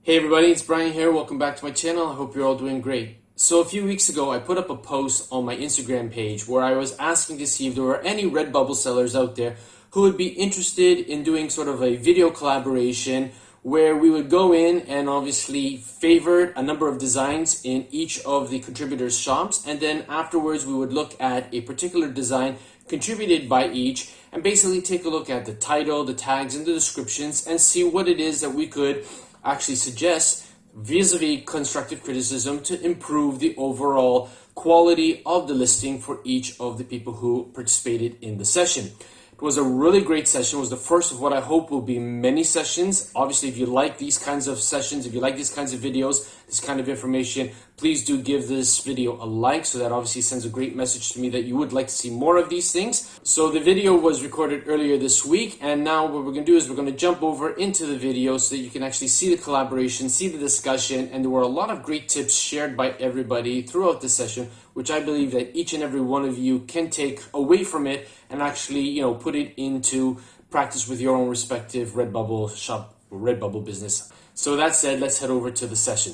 Hey everybody, it's Brian here. Welcome back to my channel. I hope you're all doing great. So a few weeks ago, I put up a post on my Instagram page where I was asking to see if there were any Redbubble sellers out there who would be interested in doing sort of a video collaboration where we would go in and obviously favorite a number of designs in each of the contributors' shops, and then afterwards we would look at a particular design contributed by each and basically take a look at the title, the tags, and the descriptions and see what it is that we could actually suggest vis-a-vis constructive criticism to improve the overall quality of the listing for each of the people who participated in the session. It was a really great session. It was the first of what I hope will be many sessions. Obviously, if you like these kinds of sessions, if you like these kinds of videos, this kind of information, please do give this video a like, so that obviously sends a great message to me that you would like to see more of these things. So the video was recorded earlier this week, and now what we're going to do is we're going to jump over into the video so that you can actually see the collaboration, see the discussion, and there were a lot of great tips shared by everybody throughout the session, which I believe that each and every one of you can take away from it and actually, put it into practice with your own respective Redbubble shop or Redbubble business. So that said, let's head over to the session.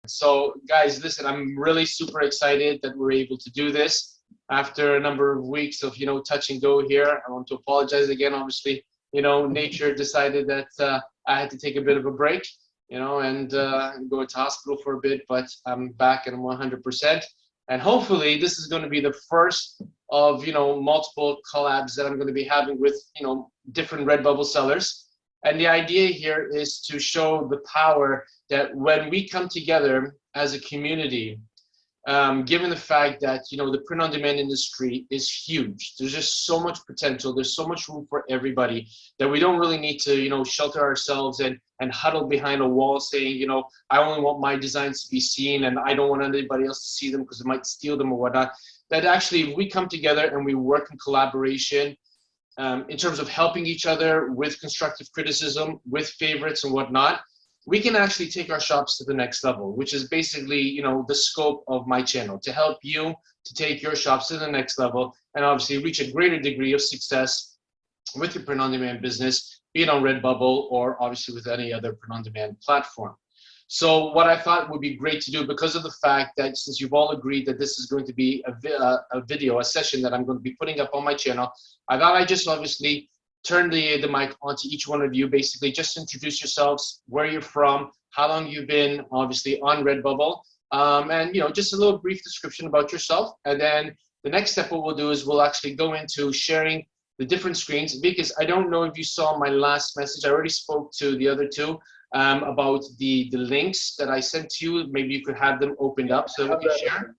So guys, listen, I'm really super excited that we're able to do this after a number of weeks of, touch and go here. I want to apologize again. Obviously, nature decided that I had to take a bit of a break, and go to hospital for a bit, but I'm back and I'm 100%. And hopefully this is going to be the first of, multiple collabs that I'm going to be having with, different Redbubble sellers. And the idea here is to show the power that when we come together as a community, given the fact that, the print-on-demand industry is huge, there's just so much potential, there's so much room for everybody that we don't really need to, shelter ourselves and huddle behind a wall saying, I only want my designs to be seen and I don't want anybody else to see them because it might steal them or whatnot. That actually, if we come together and we work in collaboration, in terms of helping each other with constructive criticism, with favorites and whatnot, we can actually take our shops to the next level, which is basically, the scope of my channel, to help you to take your shops to the next level and obviously reach a greater degree of success with your print-on-demand business, be it on Redbubble or obviously with any other print-on-demand platform. So what I thought would be great to do, because of the fact that since you've all agreed that this is going to be a session that I'm going to be putting up on my channel, I thought I'd just obviously turn the mic onto each one of you, basically just introduce yourselves, where you're from, how long you've been obviously on Redbubble, and just a little brief description about yourself. And then the next step what we'll do is we'll actually go into sharing the different screens, because I don't know if you saw my last message. I already spoke to the other two about the links that I sent to you. Maybe you could have them opened up so we can share.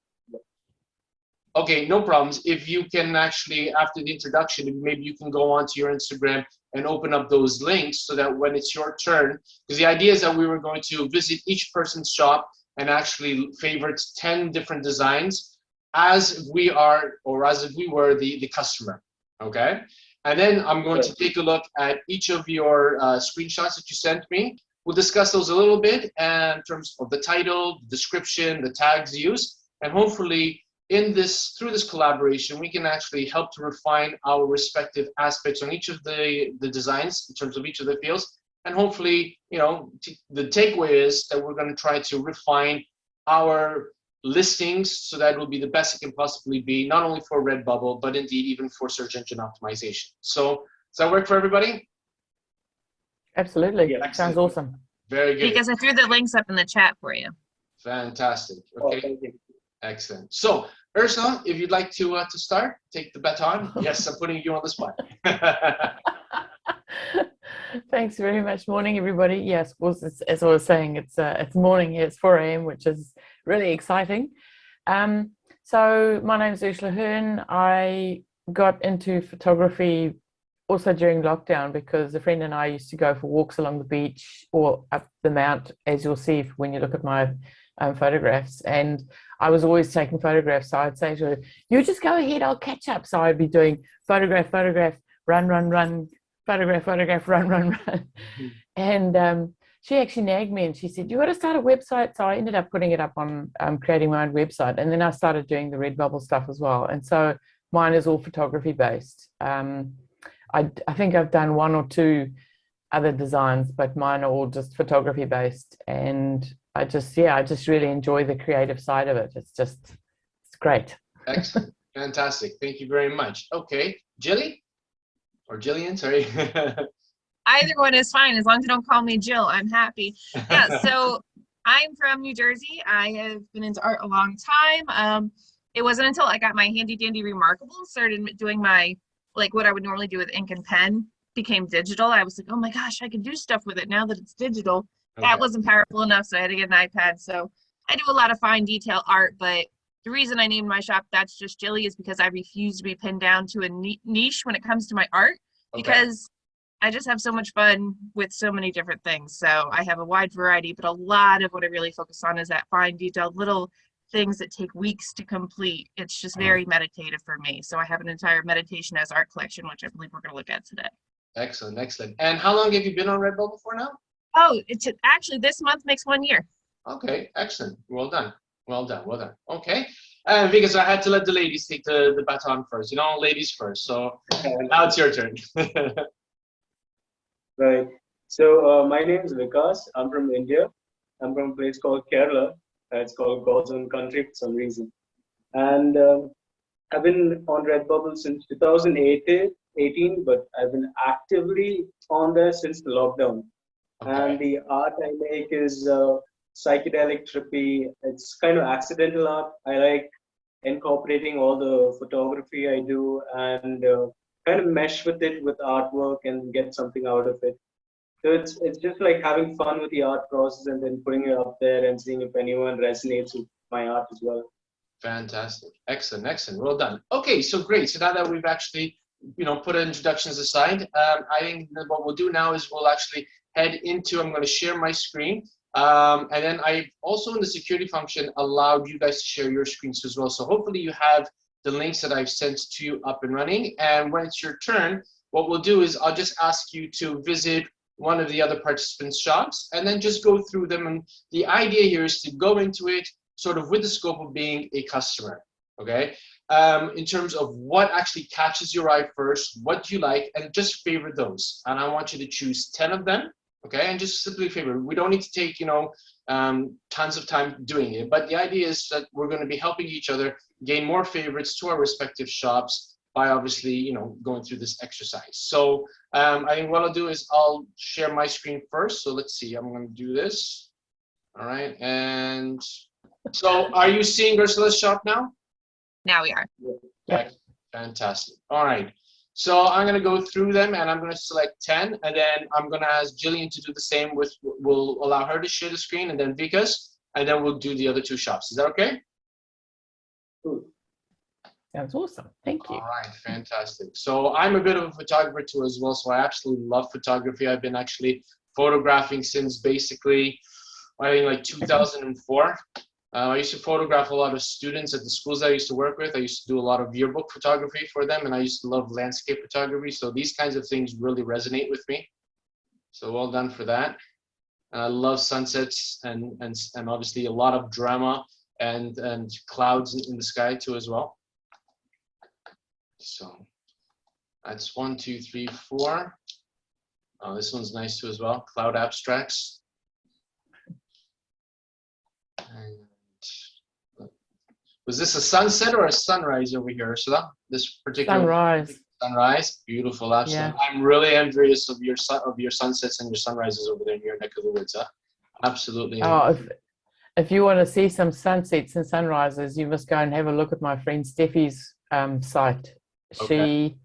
Okay, no problems. If you can actually, after the introduction, maybe you can go onto your Instagram and open up those links so that when it's your turn, because the idea is that we were going to visit each person's shop and actually favorite 10 different designs as if we are, or as if we were the customer, okay? And then I'm going to take a look at each of your screenshots that you sent me. We'll discuss those a little bit in terms of the title, the description, the tags used, and hopefully through this collaboration, we can actually help to refine our respective aspects on each of the designs in terms of each of the fields. And hopefully, the takeaway is that we're going to try to refine our listings so that it will be the best it can possibly be, not only for Redbubble, but indeed even for search engine optimization. So does that work for everybody? Absolutely. Yeah, sounds awesome. Very good. Because I threw the links up in the chat for you. Fantastic. Okay. Oh, excellent. So Ursula, if you'd like to start, take the baton. Yes, I'm putting you on the spot. Thanks very much. Morning, everybody. Yes, well, as I was saying, it's morning here. It's 4 a.m., which is really exciting. So my name is Ursula Hearn. I got into photography also during lockdown because a friend and I used to go for walks along the beach or up the mount, as you'll see when you look at my photographs, and I was always taking photographs. So I'd say to her, you just go ahead, I'll catch up. So I'd be doing photograph, run, photograph, run. And she actually nagged me and she said, you got to start a website. So I ended up putting it up on creating my own website. And then I started doing the Redbubble stuff as well. And so mine is all photography based. I think I've done one or two other designs, but mine are all just photography based. And I just really enjoy the creative side of it. It's great. Excellent. Fantastic. Thank you very much. Okay. Jilly? Or Jillian, sorry. Either one is fine. As long as you don't call me Jill, I'm happy. Yeah, so I'm from New Jersey. I have been into art a long time. It wasn't until I got my handy dandy Remarkable and started doing my, like what I would normally do with ink and pen became digital. I was like, oh my gosh, I can do stuff with it now that it's digital. Okay. That wasn't powerful enough, so I had to get an iPad. So I do a lot of fine detail art, but the reason I named my shop That's Just Jilly is because I refuse to be pinned down to a niche when it comes to my art, because I just have so much fun with so many different things. So I have a wide variety, but a lot of what I really focus on is that fine detailed little things that take weeks to complete. It's just very meditative for me. So I have an entire meditation as art collection, which I believe we're going to look at today. Excellent, excellent. And how long have you been on Redbubble for now? Oh, it's actually this month makes 1 year. Okay, excellent. Well done. Well done. Well done. Okay. Because I had to let the ladies take the baton first. You know, ladies first. So now it's your turn. Right. So my name is Vikas. I'm from India. I'm from a place called Kerala. It's called God's own country for some reason. And I've been on Redbubble since 2018, but I've been actively on there since the lockdown. And the art I make is psychedelic, trippy. It's kind of accidental art. I like incorporating all the photography I do and kind of mesh with it with artwork and get something out of it. So it's just like having fun with the art process and then putting it up there and seeing if anyone resonates with my art as well. Fantastic. Excellent, excellent. Well done. Okay, so great. So now that we've actually, put introductions aside, I think that what we'll do now is we'll actually head into, I'm going to share my screen. And then I also in the security function allowed you guys to share your screens as well. So hopefully you have the links that I've sent to you up and running. And when it's your turn, what we'll do is I'll just ask you to visit one of the other participants' shops and then just go through them. And the idea here is to go into it sort of with the scope of being a customer, okay? In terms of what actually catches your eye first, what you like, and just favorite those. And I want you to choose 10 of them, okay? And just simply favorite. We don't need to take, tons of time doing it, but the idea is that we're going to be helping each other gain more favorites to our respective shops by obviously, going through this exercise. So I think what I'll do is I'll share my screen first. So let's see, I'm going to do this. All right, and so are you seeing Ursula's shop now? Now we are. Okay, fantastic. All right, so I'm going to go through them and I'm going to select 10, and then I'm going to ask Jillian to do the same with, we'll allow her to share the screen, and then Vikas, and then we'll do the other two shops. Is that okay? Cool. Sounds awesome. Thank you. All right, fantastic. So I'm a bit of a photographer too as well, so I absolutely love photography. I've been actually photographing since basically, I think like 2004. I used to photograph a lot of students at the schools I used to work with. I used to do a lot of yearbook photography for them, and I used to love landscape photography. So these kinds of things really resonate with me. So well done for that. I love sunsets and obviously a lot of drama and clouds in the sky too as well. So that's 1, 2, 3, 4. Oh, this one's nice too as well. Cloud abstracts. And was this a sunset or a sunrise over here, Ursula? This particular Sunrise. Sunrise, beautiful, absolutely. Yeah. I'm really envious of your sunsets and your sunrises over there in your neck of the woods. Huh? Absolutely. Oh, if you want to see some sunsets and sunrises, you must go and have a look at my friend Steffi's site. Okay.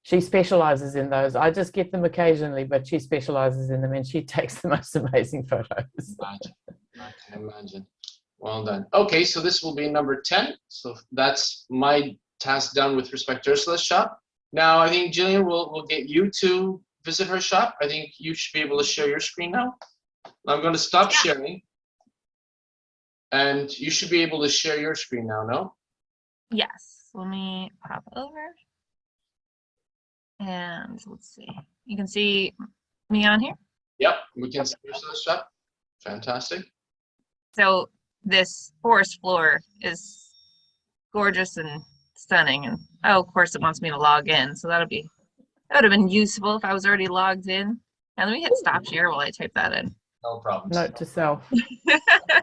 She specializes in those. I just get them occasionally, but she specializes in them and she takes the most amazing photos. Imagine. I can imagine. Well done. Okay, so this will be number 10. So that's my task done with respect to Ursula's shop. Now, I think Jillian will get you to visit her shop. I think you should be able to share your screen now. I'm going to stop sharing. And you should be able to share your screen now, no? Yes. Let me pop over. And let's see. You can see me on here? Yep, we can see yourself shop. Fantastic. So this forest floor is gorgeous and stunning. And oh, of course, it wants me to log in. So that would have been useful if I was already logged in. And let me hit stop share while I type that in. No problem. Note to self.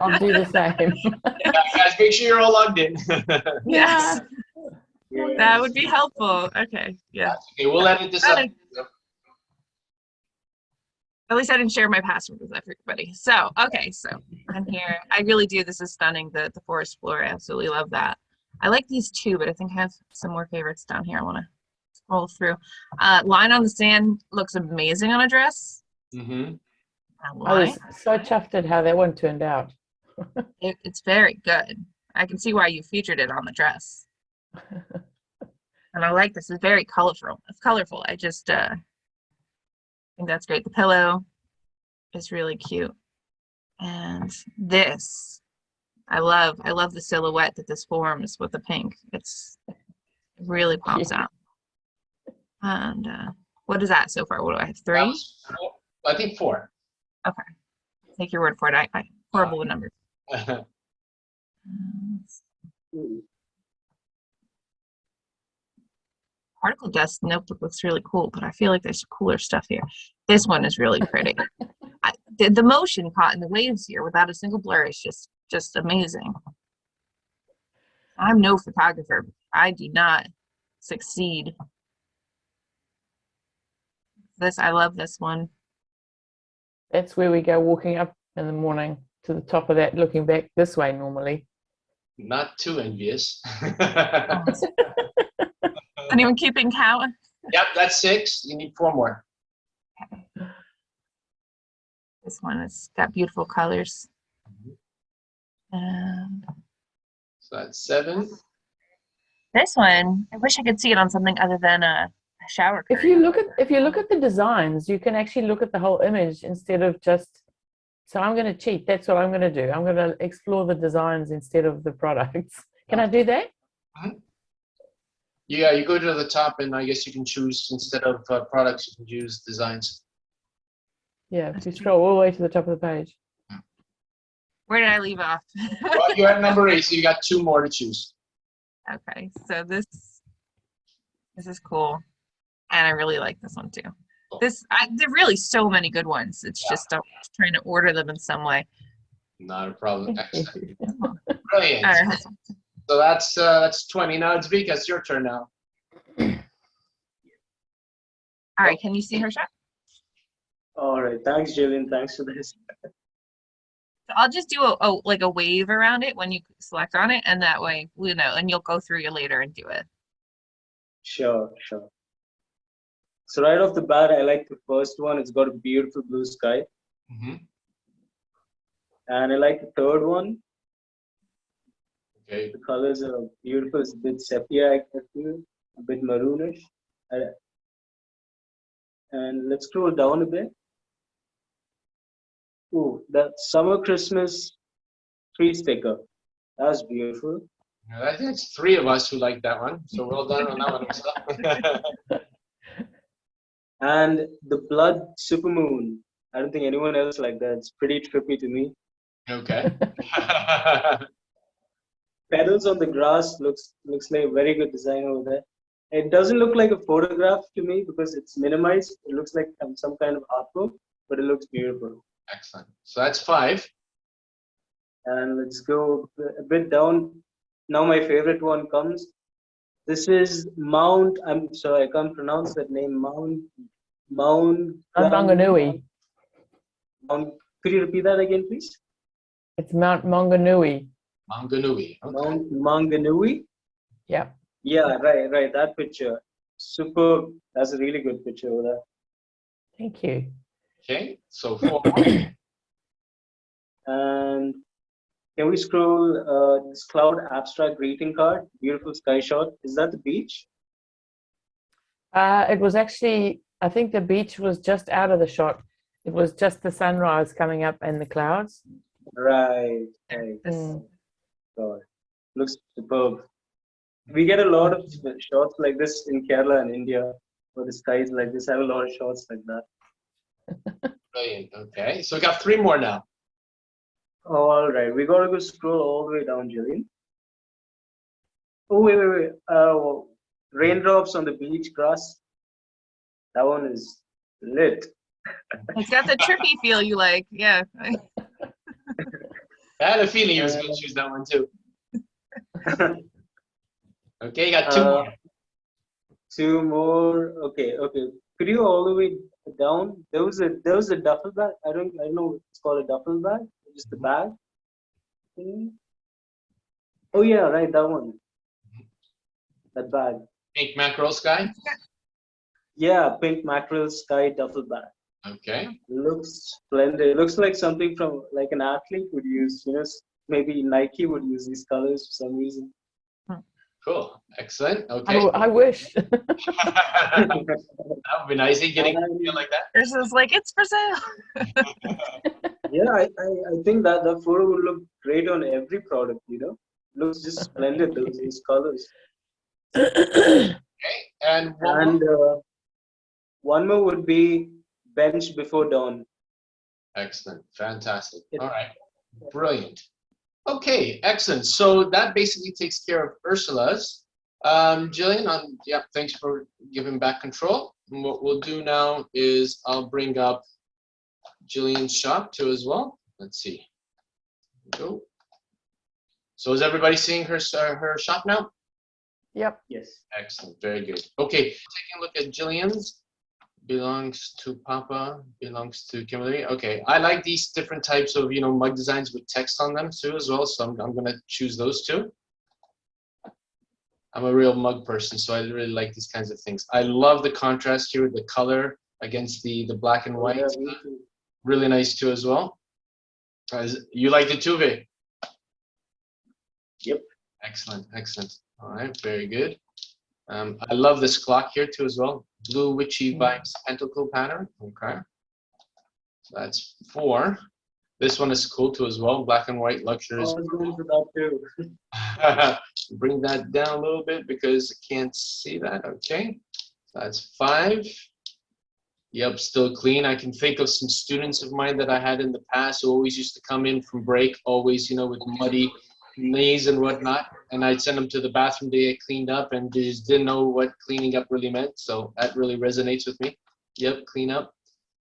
I'll do the same. Yeah, guys, make sure you're all logged in. Yes, Yeah. that would be helpful. Okay, yeah. Okay, we'll edit this up. At least I didn't share my password with everybody. So, okay, so I'm here. I really do. This is stunning, the forest floor. I absolutely love that. I like these two, but I think I have some more favorites down here. I want to scroll through. Line on the Sand looks amazing on a dress. Mm-hmm. I was so chuffed at how that one turned out. It's very good. I can see why you featured it on the dress. And I like this. It's very colorful. It's colorful. I just think that's great. The pillow is really cute. And this, I love the silhouette that this forms with the pink. It really pops out. And what is that so far? What do I have? 3? I think 4. Okay. Take your word for it. I horrible with numbers. Particle dust notebook looks really cool, but I feel like there's cooler stuff here. This one is really pretty. The motion caught in the waves here without a single blur is just amazing. I'm no photographer. I do not succeed. I love this one. That's where we go walking up in the morning to the top of that, looking back this way normally. Not too envious. Anyone keeping count? Yep, that's 6. You need 4 more. This one has got beautiful colors. So that's 7. This one, I wish I could see it on something other than a shower curtain. If you look at the designs, you can actually look at the whole image instead of just. So I'm going to cheat. That's what I'm going to do. I'm going to explore the designs instead of the products. Can I do that? Yeah, you go to the top, and I guess you can choose instead of products, you can choose designs. Yeah, if you scroll all the way to the top of the page. Where did I leave off? Well, you're at number 8, so you got 2 more to choose. Okay, so this is cool, and I really like this one too. There are really so many good ones. It's just trying to order them in some way. Not a problem. Excellent. Brilliant. All right. So that's 20. Now it's Vika. It's your turn now. All right, can you see her shot? All right. Thanks, Jillian. Thanks for this. So I'll just do a wave around it when you select on it, and that way we know, and you'll go through it later and do it. Sure. So right off the bat, I like the first one. It's got a beautiful blue sky. Mm-hmm. And I like the third one. Okay. The colors are beautiful. It's a bit sepia, I feel, a bit maroonish. And let's scroll down a bit. Ooh, that summer Christmas tree sticker. That's beautiful. I think it's 3 of us who like that one. So well done on that one. And the blood supermoon. I don't think anyone else like that. It's pretty trippy to me. Okay. Petals on the grass looks like a very good design over there. It doesn't look like a photograph to me because it's minimized. It looks like some kind of artwork, but it looks beautiful. Excellent. So that's 5. And let's go a bit down. Now my favorite one comes. This is Mount. I'm sorry, I can't pronounce that name. Mount. Maunganui. Could you repeat that again, please? It's Mount Maunganui. Maunganui. Okay. Mount Maunganui. Yeah. Yeah, right. That picture, superb. That's a really good picture over there. Thank you. Okay. So 4 more. And can we scroll this cloud abstract greeting card? Beautiful sky shot. Is that the beach? It was actually, I think the beach was just out of the shot. It was just the sunrise coming up and the clouds. Right. God, looks superb. We get a lot of shots like this in Kerala and India, where the skies like this. I have a lot of shots like that. Brilliant. Okay, so we got 3 more now. All right, we gotta go scroll all the way down, Jillian. Oh, wait. Raindrops on the beach grass. That one is lit. It's got the trippy feel you like. Yeah. I had a feeling he was going to choose that one too. Okay, you got 2 more. 2 more. Okay. Could you all the way down? There was a duffel bag. I don't know. It's called a duffel bag. Just a bag. Oh yeah, right. That one. That bag. Pink mackerel sky. Yeah, pink mackerel sky duffel bag. Okay. Looks splendid. Looks like something from like an athlete would use. Maybe Nike would use these colors for some reason. Cool. Excellent. Okay. I wish. That would be nice. Getting a feel like that. This is like, it's for sale. Yeah, I think that the photo would look great on every product. Looks just splendid. Those colors. Okay. And one more would be bench before dawn. excellent. Fantastic. All right. Brilliant. Okay, excellent. So that basically takes care of Ursula's. Jillian, thanks for giving back control. And what we'll do now is I'll bring up Jillian's shop too as well. Let's see. Go. So is everybody seeing her shop now? Yep. Yes. Excellent. Very good. Okay, taking a look at Jillian's. Belongs to Papa, belongs to Kimberly. Okay, I like these different types of mug designs with text on them too as well. So I'm gonna choose those 2. I'm a real mug person, so I really like these kinds of things. I love the contrast here with the color against the black and white. Yeah, really nice too as well. You like it too, Vic? Yep. Excellent. All right, very good. I love this clock here too as well. Blue Witchy Vibes Pentacle pattern. Okay. So that's 4. This one is cool too as well. Black and white luxury. I was going for that too. Bring that down a little bit because I can't see that. Okay. So that's 5. Yep, still clean. I can think of some students of mine that I had in the past who always used to come in from break, always, with muddy knees and whatnot, and I'd send them to the bathroom to get cleaned up, and they just didn't know what cleaning up really meant. So that really resonates with me. Yep, clean up.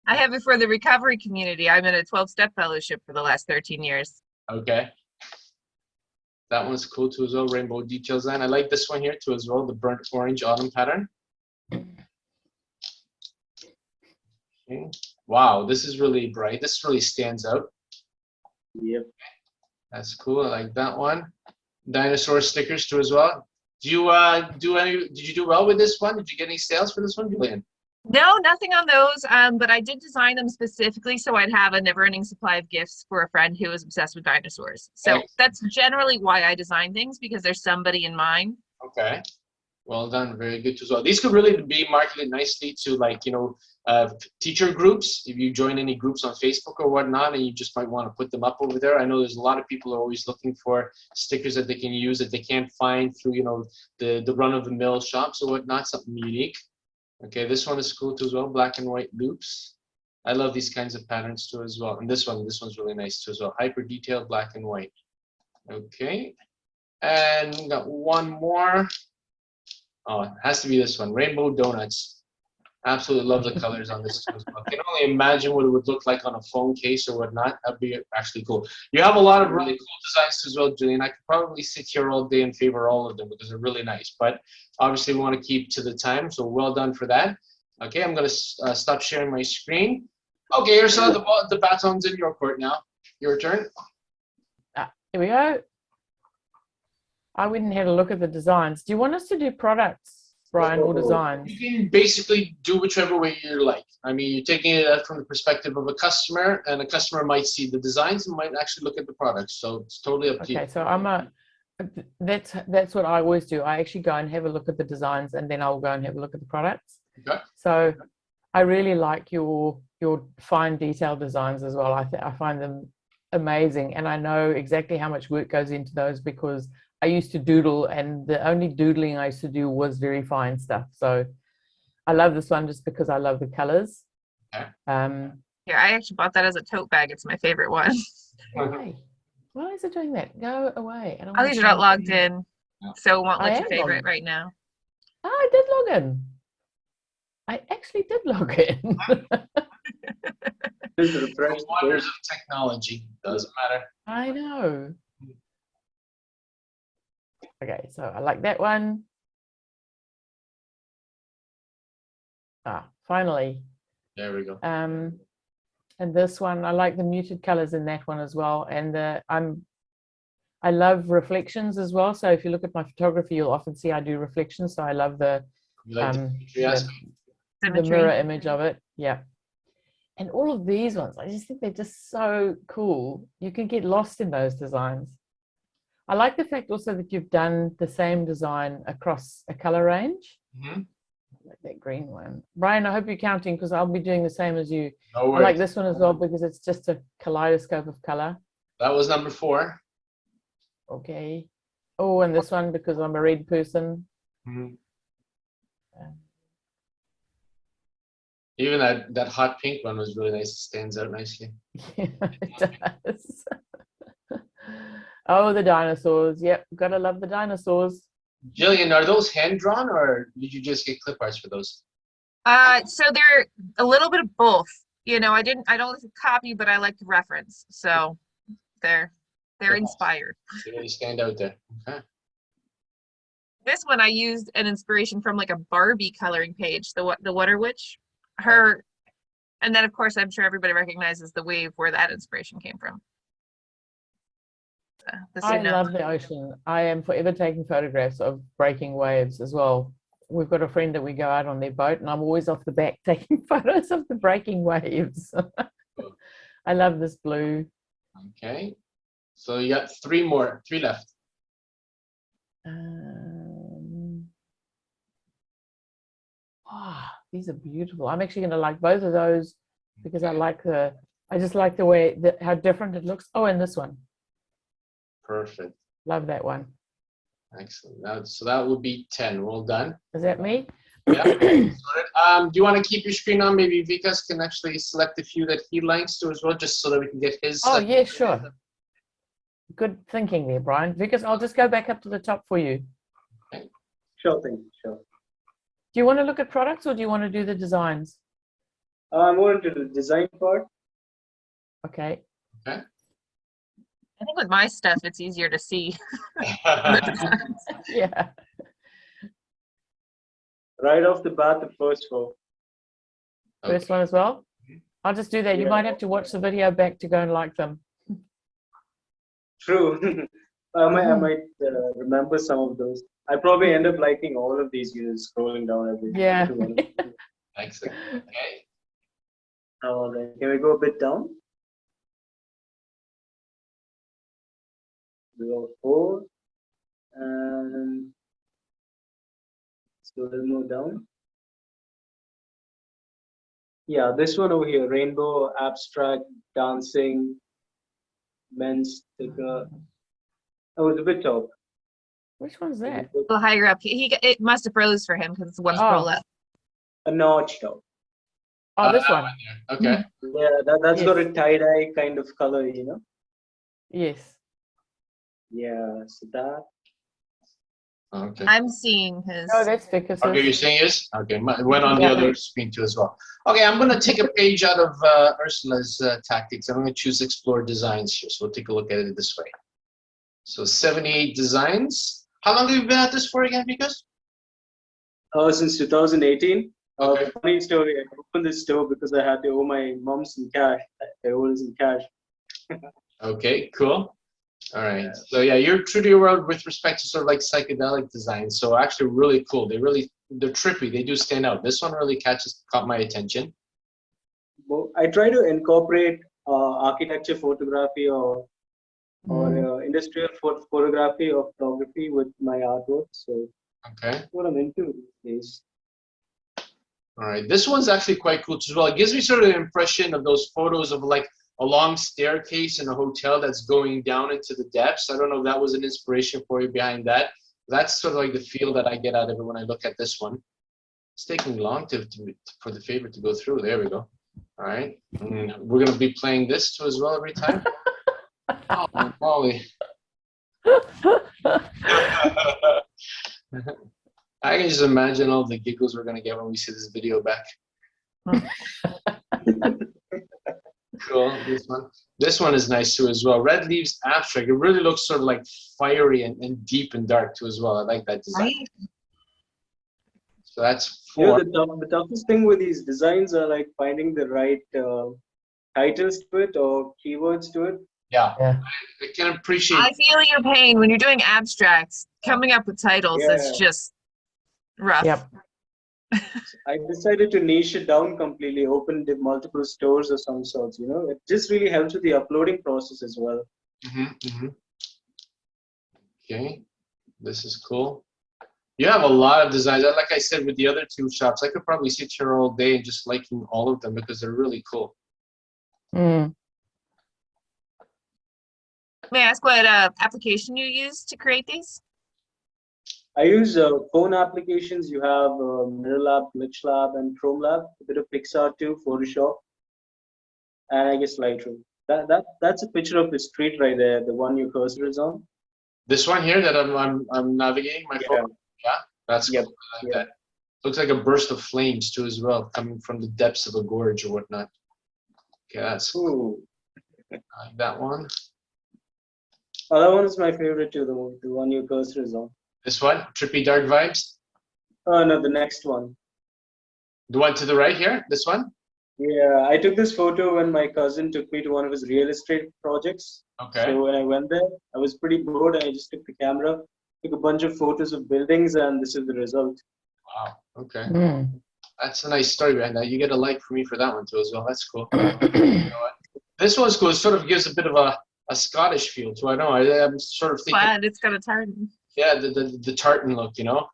I have it for the recovery community. I'm in a 12-step fellowship for the last 13 years. Okay. That one's cool too as well. Rainbow details line. I like this one here too as well. The burnt orange autumn pattern. Okay. Wow, this is really bright. This really stands out. Yep. That's cool. I like that one. Dinosaur stickers too as well. Did you do well with this one? Did you get any sales for this one, Julian? No, nothing on those. But I did design them specifically so I'd have a never-ending supply of gifts for a friend who is obsessed with dinosaurs. So that's generally why I design things, because there's somebody in mind. Okay. Well done. Very good as well. These could really be marketed nicely to teacher groups. If you join any groups on Facebook or whatnot, and you just might want to put them up over there. I know there's a lot of people are always looking for stickers that they can use that they can't find through, the run-of-the-mill shops or whatnot, something unique. Okay, this one is cool too as well. Black and white loops. I love these kinds of patterns too as well. And this one's really nice too as well. Hyper detailed black and white. Okay. And we got one more. Oh, it has to be this one. Rainbow donuts. Absolutely love the colors on this too as well. I can only imagine what it would look like on a phone case or whatnot. That'd be actually cool. You have a lot of really cool designs as well, Julian. I could probably sit here all day and favor all of them because they're really nice. But obviously we want to keep to the time, so well done for that. Okay, I'm going to stop sharing my screen. Okay, Ursula, the baton's in your court now. Your turn. Here we go. I went and had a look at the designs. Do you want us to do products, Brian, or designs? You can basically do whichever way you like. I mean, you're taking it from the perspective of a customer, and a customer might see the designs and might actually look at the products. So it's totally up to you. Okay, so that's what I always do. I actually go and have a look at the designs, and then I'll go and have a look at the products. Okay. So I really like your fine detail designs as well. I find them amazing, and I know exactly how much work goes into those because I used to doodle, and the only doodling I used to do was very fine stuff. So I love this one just because I love the colors. Okay. Yeah, I actually bought that as a tote bag. It's my favorite one. Why? Why is it doing that? Go away. I don't At want least to you're not change logged it. in, so it won't I let you am favorite logged. right now. Oh, I did log in. I actually did log in. Just refresh The the wonders page. of technology. Doesn't matter. I know. Okay, so I like that one. Ah, finally. There we go. And this one, I like the muted colors in that one as well. And I love reflections as well. So if you look at my photography, you'll often see I do reflections. So I love the You like the symmetry aspect? the Symmetry. mirror image of it. Yeah. And all of these ones, I just think they're just so cool. You can get lost in those designs. I like the fact also that you've done the same design across a color range. Mm-hmm. Like that green one. Brian, I hope you're counting because I'll be doing the same as you. No I worries. like this one as well because it's just a kaleidoscope of color. That was number 4. Okay. Oh, and this one because I'm a red person. Mm-hmm. Um, Even that hot pink one was really nice. It stands out nicely. yeah, it does. Oh, the dinosaurs. Yep, gotta love the dinosaurs. Jillian, are those hand drawn or did you just get clip arts for those? So they're a little bit of both. You know, I don't like to copy, but I like to reference. So they're inspired. They really stand out there. Okay. This one I used an inspiration from like a Barbie coloring page, the Water Witch. Her, and then of course I'm sure everybody recognizes the wave where that inspiration came from. The I tsunami. love the ocean. I am forever taking photographs of breaking waves as well. We've got a friend that we go out on their boat and I'm always off the back taking photos of the breaking waves. I love this blue. Okay. So you got 3 left. These are beautiful. I'm actually going to like both of those because I just like the way how different it looks. Oh, and this one. Perfect. Love that one. Excellent. So that would be 10. We're all done. Is that me? Yeah. Do you want to keep your screen on? Maybe Vikas can actually select a few that he likes to as well, just so that we can get his. Oh, yeah, sure. Good thinking there, Brian. Because I'll just go back up to the top for you. Okay. Sure thing, sure. Do you want to look at products or do you want to do the designs? I'm more into the design part. Okay. Okay. I think with my stuff, it's easier to see. Yeah. Right off the bat, the first row. First one as well. I'll just do that. You Yeah. might have to watch the video back to go and like them. True. I might remember some of those. I probably end up liking all of these users scrolling down every Yeah. 2 minutes. Excellent. Okay. All right. Can we go a bit down? We go 4 and let's go a little more down. Yeah, this one over here, rainbow, abstract, dancing, men's sticker. Oh, it's a bit top. Which one's that? A little higher up. It must have froze for him because it's one scroll up. A notch top. Oh, this that one. there. Okay. Yeah, that's got Yes. a tie-dye kind of color, you know? Yes. Yeah, so that. Okay. I'm seeing his. Oh, that's Vickers. Okay, you're saying yes? Okay, it went on the Yeah. other screen too as well. Okay, I'm going to take a page out of Ursula's tactics. I'm going to choose Explore Designs here. So we'll take a look at it this way. So 78 designs. How long have you been at this for again, Vikas? Since 2018. Okay. Funny story, I opened this store because I had to owe my mom some cash. I owed her some cash. Okay, cool. All right. So yeah, you're true to your word with respect to sort of like psychedelic design. So actually really cool. They're trippy. They do stand out. This one really caught my attention. Well, I try to incorporate architecture photography or industrial photography or photography with my artwork. So Okay. that's what I'm into these days. All right. This one's actually quite cool as well. It gives me sort of an impression of those photos of like a long staircase in a hotel that's going down into the depths. I don't know if that was an inspiration for you behind that. That's sort of like the feel that I get out of it when I look at this one. It's taking long for the favorite to go through. There we go. All right. And we're gonna be playing this too as well every time. Oh, Molly. I can just imagine all the giggles we're gonna get when we see this video back. Cool. This one is nice too as well. Red Leaves abstract. It really looks sort of like fiery and deep and dark too as well. I like that design. Right? So that's You know, 4. the toughest thing with these designs are like finding the right titles to it or keywords to it. Yeah. Yeah. I can appreciate. I feel your pain when you're doing abstracts. Coming up with titles, it's Yeah. just rough. Yep. I decided to niche it down completely, open multiple stores of some sorts. You know, it just really helps with the uploading process as well. Okay, this is cool. You have a lot of designs. Like I said with the other 2 shops, I could probably sit here all day and just liking all of them because they're really cool. Mm. May I ask what application you use to create these? I use phone applications. You have Mirror Lab, Glitch Lab, and Chrome Lab. A bit of Pixar too, Photoshop, and I guess Lightroom. That's a picture of the street right there, the one your cursor is on. This one here that I'm navigating my phone. Yeah, that's Yep. cool. I like that. Looks like a burst of flames too as well, coming from the depths of a gorge or whatnot. Okay, that's cool. Ooh. I like that one. Oh, that one is my favorite too. The one your cursor is on. This one, trippy dark vibes. Oh no, the next one. The one to the right here. This one. Yeah, I took this photo when my cousin took me to one of his real estate projects. Okay. So when I went there, I was pretty bored and I just took the camera, took a bunch of photos of buildings, and this is the result. Wow. Okay. Mm. That's a nice story behind that. You get a like for me for that one too as well. That's cool. You know what? This one's cool. It sort of gives a bit of a Scottish feel to it. I know. I'm sort of thinking. But it's got a tartan. Yeah, the tartan look, you know.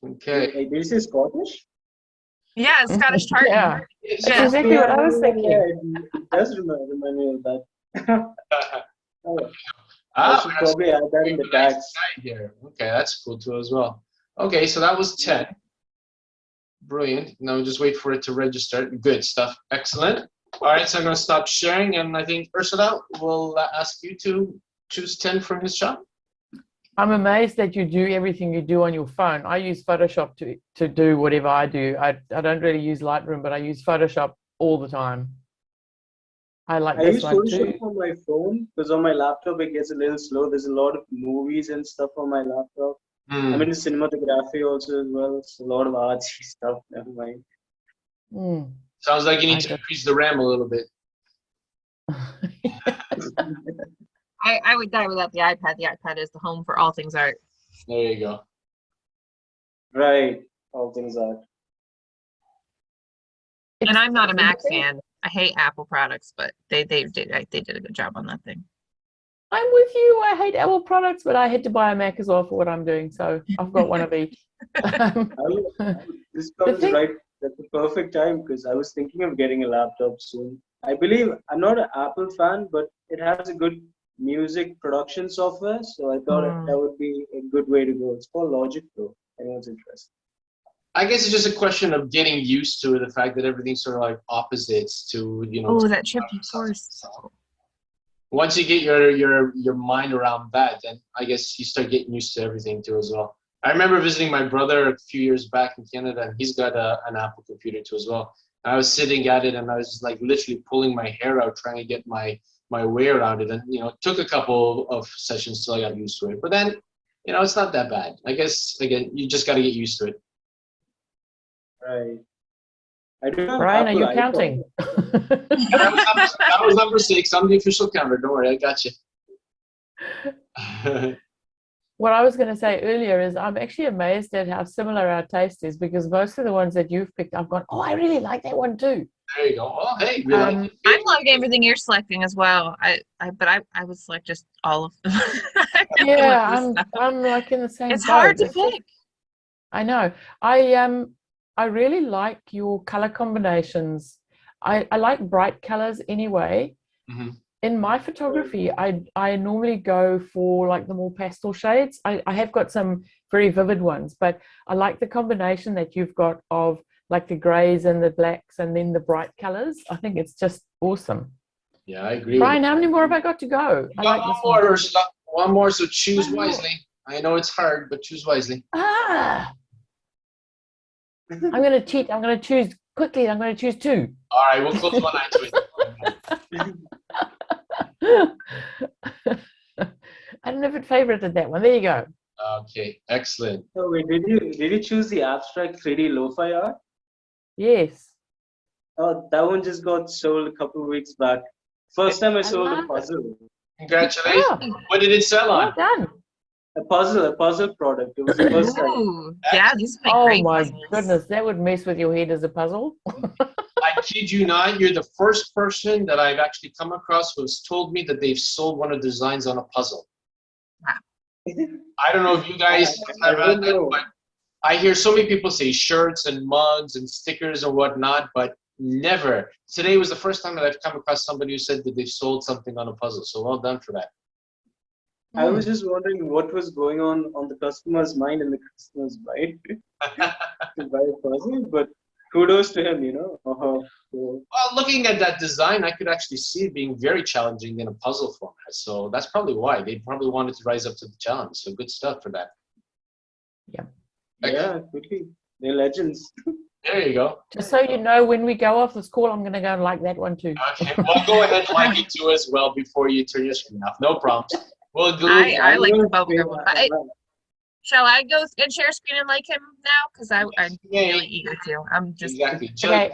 Okay. Hey, did you say Scottish? Yeah, Scottish tartan. Yeah. It's That's Yeah. exactly what I was thinking. Yeah, it does remind me of that. Oh, I Ah, should that's probably add that in the nice tags. side here. Okay, that's cool too as well. Okay, so that was 10. Brilliant. Now just wait for it to register. Good stuff. Excellent. All right, so I'm going to stop sharing, and I think Ursula will ask you to choose 10 from his shop. I'm amazed that you do everything you do on your phone. I use Photoshop to do whatever I do. I don't really use Lightroom, but I use Photoshop all the time. I like I this use one Photoshop too. on my phone because on my laptop it gets a little slow. There's a lot of movies and stuff on my laptop. I'm into cinematography also as well. It's a lot of artsy stuff. Never mind. Mm. Sounds like you need I to got- increase the RAM a little bit. I would die without the iPad. The iPad is the home for all things art. There you go. Right. All things art. And I'm not a Mac It's- fan. I hate Apple products, but they did a good job on that thing. I'm with you. I hate Apple products, but I had to buy a Mac as well for what I'm doing. So I've got one of each. This comes thing- right at the perfect time because I was thinking of getting a laptop soon. I believe I'm not an Apple fan, but it has a good music production software, so I thought that would be a good way to go. It's called Logic Pro. Anyone's interested? I guess it's just a question of getting used to the fact that everything's sort of like opposites to, you know. Oh, that trippy force. Once you get your mind around that, then I guess you start getting used to everything too as well. I remember visiting my brother a few years back in Canada, and he's got an Apple computer too as well. I was sitting at it, and I was just like literally pulling my hair out trying to get my way around it, and you know, it took a couple of sessions till I got used to it. But then, you know, it's not that bad. I guess again, you just got to get used to it. Right. I do have Brian, are Apple you iPhone. counting? That was number 6. I'm the official counter. Don't worry, I got you. What I was going to say earlier is I'm actually amazed at how similar our taste is, because most of the ones that you've picked, I've gone, oh, I really like that one too. There you go. Oh, hey, really? I'm loving everything you're selecting as well. But I would select just all of them. I really Yeah, love this stuff. I'm like in the same It's boat. hard to It's just- pick. I know. I really like your color combinations. I like bright colors anyway. Mhm. In my photography, I normally go for like the more pastel shades. I have got some very vivid ones, but I like the combination that you've got of like the grays and the blacks and then the bright colors. I think it's just awesome. Yeah, I agree. Brian, how many more have I got to go? I like One this more, one. Ursula. One more, so choose One more. wisely. I know it's hard, but choose wisely. Ah, I'm going to cheat. I'm going to choose quickly. I'm going to choose 2. All right, we'll close one eye to it. I don't know if it favorited that one. There you go. Okay, excellent. Oh, wait, did you choose the abstract 3D lo-fi art? Yes. Oh, that one just got sold a couple of weeks back. First time I sold a love it. puzzle. Congratulations. Oh, What did it sell well on? done. A puzzle product. It was the first time. Ooh, yeah, these make Oh great my puzzles. goodness, that would mess with your head as a puzzle. I kid you not, you're the first person that I've actually come across who's told me that they've sold one of the designs on a puzzle. I don't know if you guys have I don't had that, know. but I hear so many people say shirts and mugs and stickers and whatnot, but never. Today was the first time that I've come across somebody who said that they've sold something on a puzzle. So well done for that. I was just wondering what was going on the customer's mind and the customer's mind to buy a puzzle, but kudos to him, So, Well, looking at that design, I could actually see it being very challenging in a puzzle format. So that's probably why. They probably wanted to rise up to the challenge. So good stuff for that. yeah, quickly. They're legends. There you go. Just so you know, when we go off this call, I'm going to go and like that one too. Okay, well, go ahead and like it too as well before you turn your screen off. No problems. We'll do I like the I'm gonna bubblegum one. say Shall I go and share screen and like him now? Because I'm Yeah, really eager to. I'm just exactly. Okay.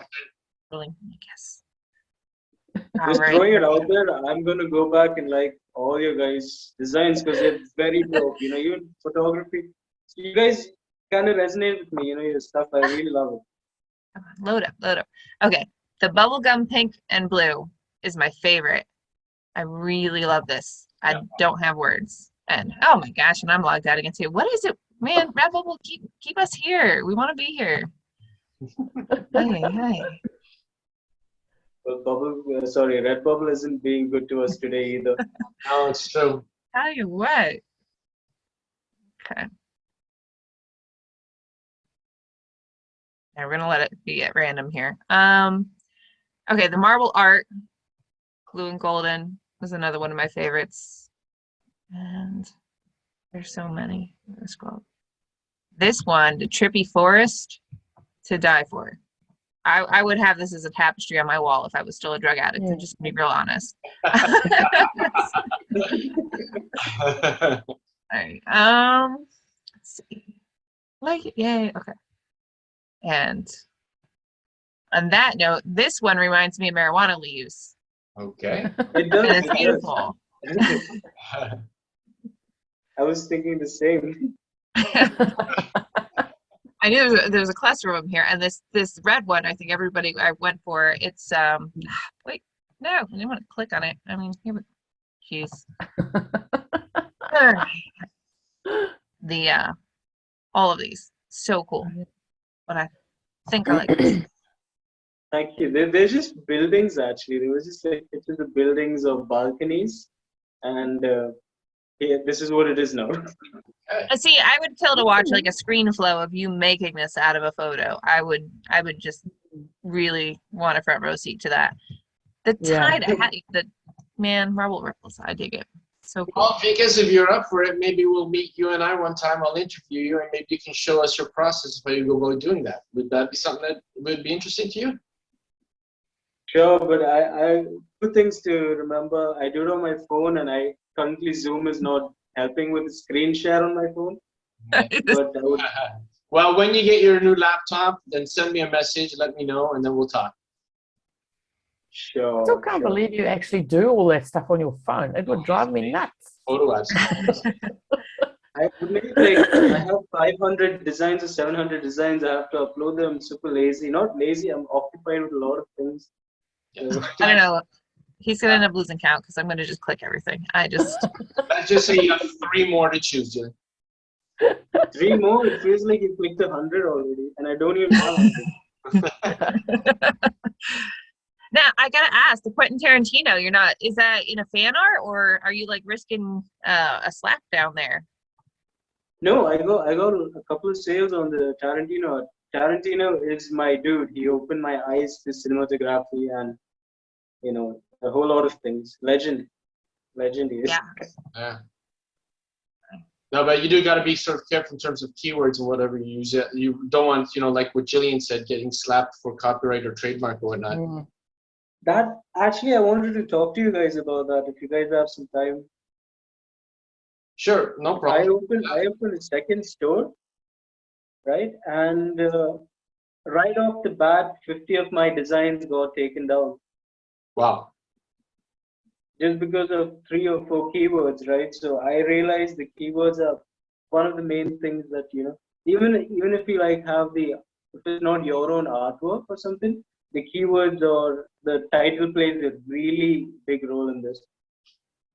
willing, I guess. Just All throwing right. it out there, I'm gonna go back and like all your guys' designs because they're very dope. Even photography. So you guys kind of resonate with me. Your stuff. I really love it. Come on, load up. Okay, the bubblegum pink and blue is my favorite. I really love this. I don't have words. And oh my gosh, and I'm logged out again too. What is it, man? Redbubble, keep us here. We want to be here. Hi. Well, Redbubble isn't being good to us today either. No, it's true. Tell you what. Okay. Now we're gonna let it be at random here. Okay, the marble art, blue and golden, was another one of my favorites. And there's so many. Let's scroll. This one, the trippy forest, to die for. I would have this as a tapestry on my wall if I was still a drug addict. I'm just gonna be real honest. All right. Let's see. Like it, yay. Okay. And on that note, this one reminds me of marijuana leaves. Okay. It does. And it's beautiful. I was thinking the same. I knew there was a cluster of them here, and this red one, I think everybody I went for. It's wait, no, I didn't want to click on it. I mean, here we go. Jeez. The all of these so cool, but I think I like this. Thank you. They're just buildings actually. They were just like pictures of buildings or balconies, and yeah, this is what it is now. See, I would kill to watch like a screen flow of you making this out of a photo. I would just really want a front row seat to that. The tide, the man, marble ripples. I dig it. So cool. Well, because if you're up for it, maybe we'll meet you and I one time. I'll interview you, and maybe you can show us your process of how you go about doing that. Would that be something that would be interesting to you? Sure, but I two things to remember. I do it on my phone, and I currently Zoom is not helping with the screen share on my phone. But I would, Well, when you get your new laptop, then send me a message, let me know, and then we'll talk. sure. I still can't believe you actually do all that stuff on your phone. It would drive me nuts. Photo apps. I would make like I have 500 designs or 700 designs. I have to upload them. I'm super lazy. Not lazy. I'm occupied with a lot of things. So, I don't know. He's gonna end up losing count because I'm gonna just click everything. Let's just say you have 3 more to choose, Jillian. 3 more. It feels like you clicked 100 already, and I don't even have 100. Now I gotta ask, the Quentin Tarantino, you're not, is that in a fan art or are you like risking a slap down there? No, I got a couple of sales on the Tarantino. Tarantino is my dude. He opened my eyes to cinematography and, a whole lot of things. Legend he is. Yeah. Yeah. No, but you do got to be sort of careful in terms of keywords and whatever you use. You don't want, like what Jillian said, getting slapped for copyright or trademark or whatnot. That actually, I wanted to talk to you guys about that. If you guys have some time. Sure, no problem. I opened a second store, right? And right off the bat, 50 of my designs got taken down. Wow. Just because of 3 or 4 keywords, right? So I realized the keywords are one of the main things that, even if you like have if it's not your own artwork or something, the keywords or the title plays a really big role in this.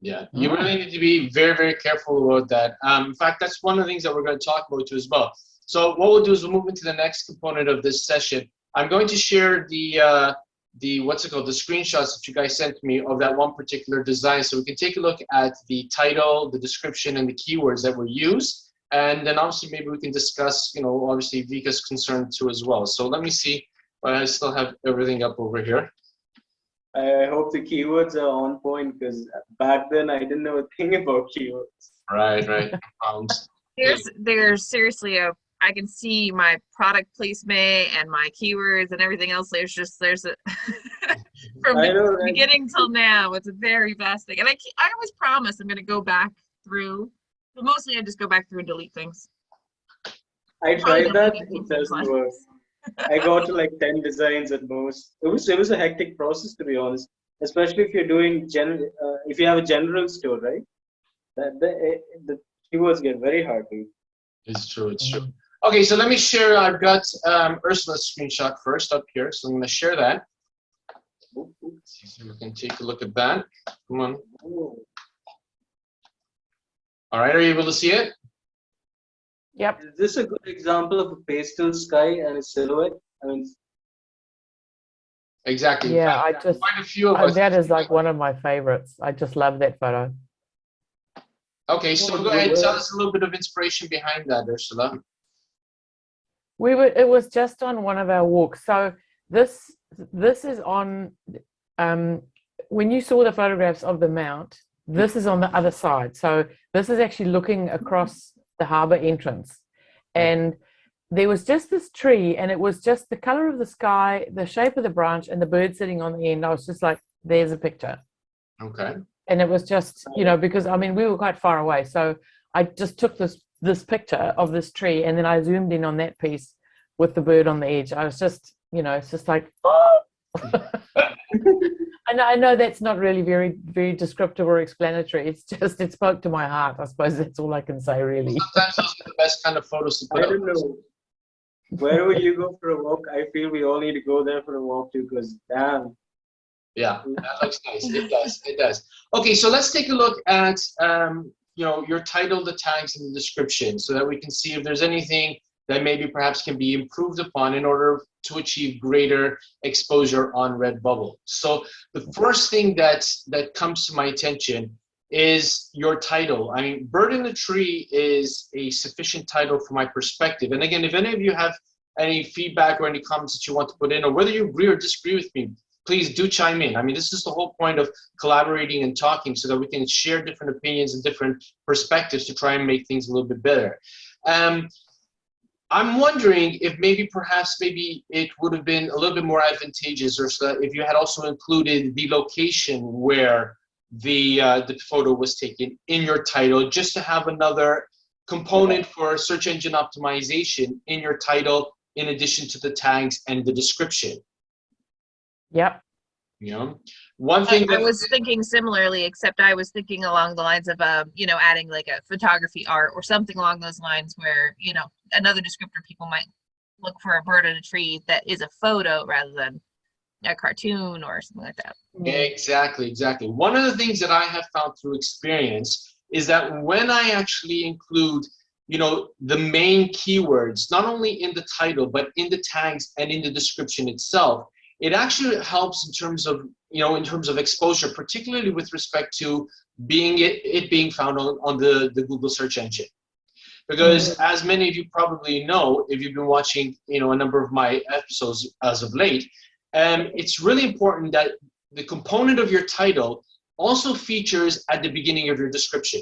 Yeah, you really need to be very, very careful about that. In fact, that's one of the things that we're going to talk about too as well. So what we'll do is we'll move into the next component of this session. I'm going to share the what's it called, the screenshots that you guys sent me of that one particular design, so we can take a look at the title, the description, and the keywords that were used, and then obviously maybe we can discuss, obviously Vika's concern too as well. So let me see. I still have everything up over here. I hope the keywords are on point, because back then I didn't know a thing about keywords. Right. No problems. There's seriously I can see my product placement and my keywords and everything else. There's a from beginning till now. It's a very vast thing, and I always promise I'm going to go back through, but mostly I just go back through and delete things. I tried that. It doesn't work. I got to like 10 designs at most. It was a hectic process, to be honest, especially if you're doing if you have a general store, right? The keywords get very hard to. It's true. Okay, so let me share. I've got Ursula's screenshot first up here, so I'm going to share that. See if we can take a look at that. Come on. All right, are you able to see it? Yep. Is this a good example of a pastel sky and a silhouette? I mean, exactly. Yeah, fact, quite a few of us. that is like one of my favorites. I just love that photo. Okay, so go ahead and tell us a little bit of inspiration behind that, Ursula. It was just on one of our walks. So this is on, when you saw the photographs of the mount, this is on the other side. So this is actually looking across the harbor entrance. And there was just this tree, and it was just the color of the sky, the shape of the branch, and the bird sitting on the end. I was just like, there's a picture. Okay. And it was just, because we were quite far away. So I just took this picture of this tree, and then I zoomed in on that piece with the bird on the edge. I was just, it's just like, oh. I know that's not really very, very descriptive or explanatory. It's just, it spoke to my heart. I suppose that's all I can say, really. Sometimes those are the best kind of photos to put I don't know. Wherever you go for a walk, I feel we all need to go there for a walk too, because damn. Yeah, that looks nice. It does. Okay, so let's take a look at your title, the tags, and the description, so that we can see if there's anything that maybe perhaps can be improved upon in order to achieve greater exposure on Redbubble. So the first thing that comes to my attention is your title. I mean, Bird in the Tree is a sufficient title from my perspective. And again, if any of you have any feedback or any comments that you want to put in, or whether you agree or disagree with me, please do chime in. I mean, this is the whole point of collaborating and talking, so that we can share different opinions and different perspectives to try and make things a little bit better. I'm wondering if maybe it would have been a little bit more advantageous, Ursula, if you had also included the location where the photo was taken in your title, just to have another component for search engine optimization in your title, in addition to the tags and the description. Yep. One thing I was thinking similarly, except I was thinking along the lines of adding like a photography art or something along those lines, where another descriptor, people might look for a bird in a tree that is a photo rather than a cartoon or something like that. Exactly. One of the things that I have found through experience is that when I actually include the main keywords, not only in the title but in the tags and in the description itself, it actually helps in terms of exposure, particularly with respect to being found on the Google search engine. Because as many of you probably know, if you've been watching, you know, a number of my episodes as of late, it's really important that the component of your title also features at the beginning of your description.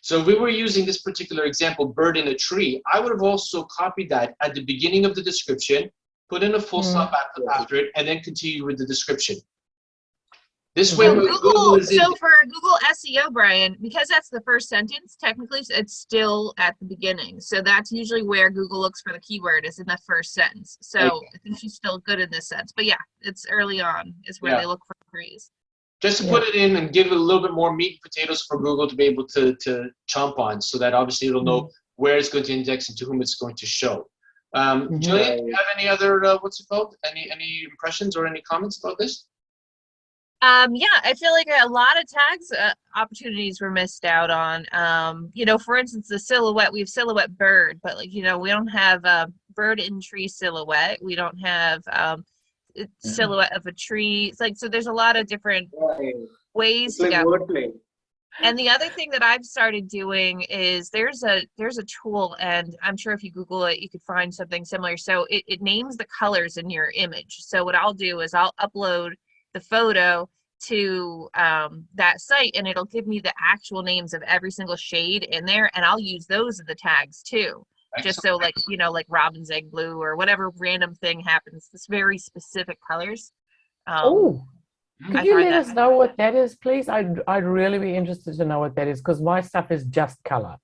So if we were using this particular example, bird in a tree, I would have also copied that at the beginning of the description, put in a full stop after it, and then continue with the description. This way, So when Google is in, so for Google SEO, Brian, because that's the first sentence, technically it's still at the beginning. So that's usually where Google looks for the keyword, is in the first sentence. So I think she's still good in this sense. But yeah, it's early on is where they look for trees. just to put it in and give it a little bit more meat and potatoes for Google to be able to chomp on, so that obviously it'll know where it's going to index and to whom it's going to show. Julian, do you have any other, what's it called? Any impressions or any comments about this? Yeah, I feel like a lot of tags opportunities were missed out on. You know, for instance, the silhouette, we have silhouette bird, but like, you know, we don't have bird in tree silhouette. We don't have silhouette of a tree. It's like, so there's a lot of different ways to go. And the other thing that I've started doing is there's a tool, and I'm sure if you Google it, you could find something similar. So it names the colors in your image. So what I'll do is I'll upload the photo to that site, and it'll give me the actual names of every single shade in there, and I'll use those as the tags too. Just so, like, you know, like robin's egg blue or whatever random thing happens, this very specific colors. Could you let us know what that is, please? I'd really be interested to know what that is, because my stuff is just color.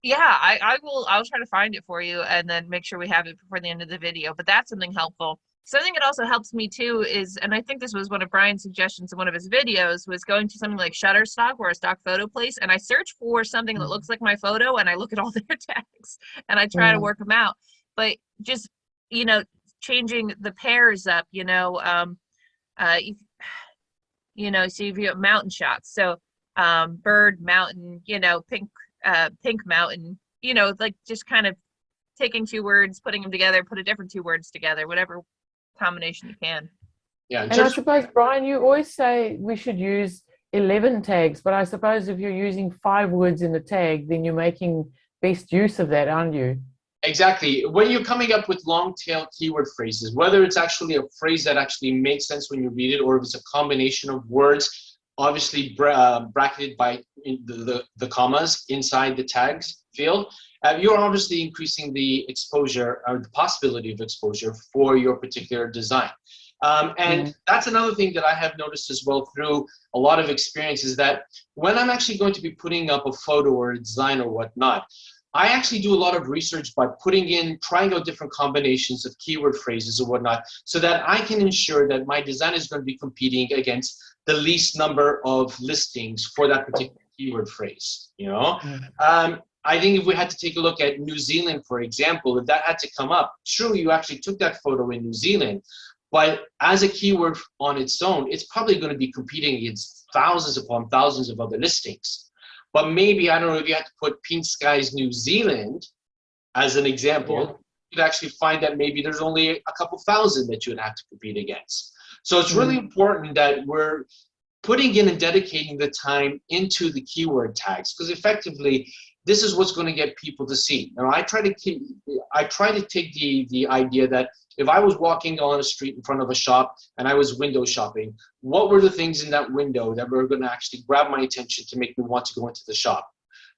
Yeah, I'll try to find it for you and then make sure we have it before the end of the video. But that's something helpful. Something that also helps me too is, and I think this was one of Brian's suggestions in one of his videos, was going to something like Shutterstock or a stock photo place, and I search for something that looks like my photo, and I look at all their tags and I try to work them out. But just, you know, changing the pairs up, you know, so if you have mountain shots, so bird, mountain, you know, pink mountain, you know, like just kind of taking two words, putting them together, put a different two words together, whatever combination you can. Yeah, and I suppose, Brian, you always say we should use 11 tags, but I suppose if you're using 5 words in a tag, then you're making best use of that, aren't you? Exactly. When you're coming up with long tail keyword phrases, whether it's actually a phrase that actually makes sense when you read it, or if it's a combination of words, obviously bracketed by the commas inside the tags field, you're obviously increasing the exposure or the possibility of exposure for your particular design. And that's another thing that I have noticed as well through a lot of experience, is that when I'm actually going to be putting up a photo or a design or whatnot, I actually do a lot of research by trying out different combinations of keyword phrases or whatnot, so that I can ensure that my design is going to be competing against the least number of listings for that particular keyword phrase, you know? I think if we had to take a look at New Zealand, for example, if that had to come up, sure, you actually took that photo in New Zealand, but as a keyword on its own, it's probably going to be competing against thousands upon thousands of other listings. But maybe, I don't know, if you had to put Pink Skies New Zealand as an example, you'd actually find that maybe there's only a couple thousand that you would have to compete against. So it's really important that we're putting in and dedicating the time into the keyword tags, because effectively, this is what's going to get people to see. Now, I try to take the idea that if I was walking on a street in front of a shop and I was window shopping, what were the things in that window that were going to actually grab my attention to make me want to go into the shop?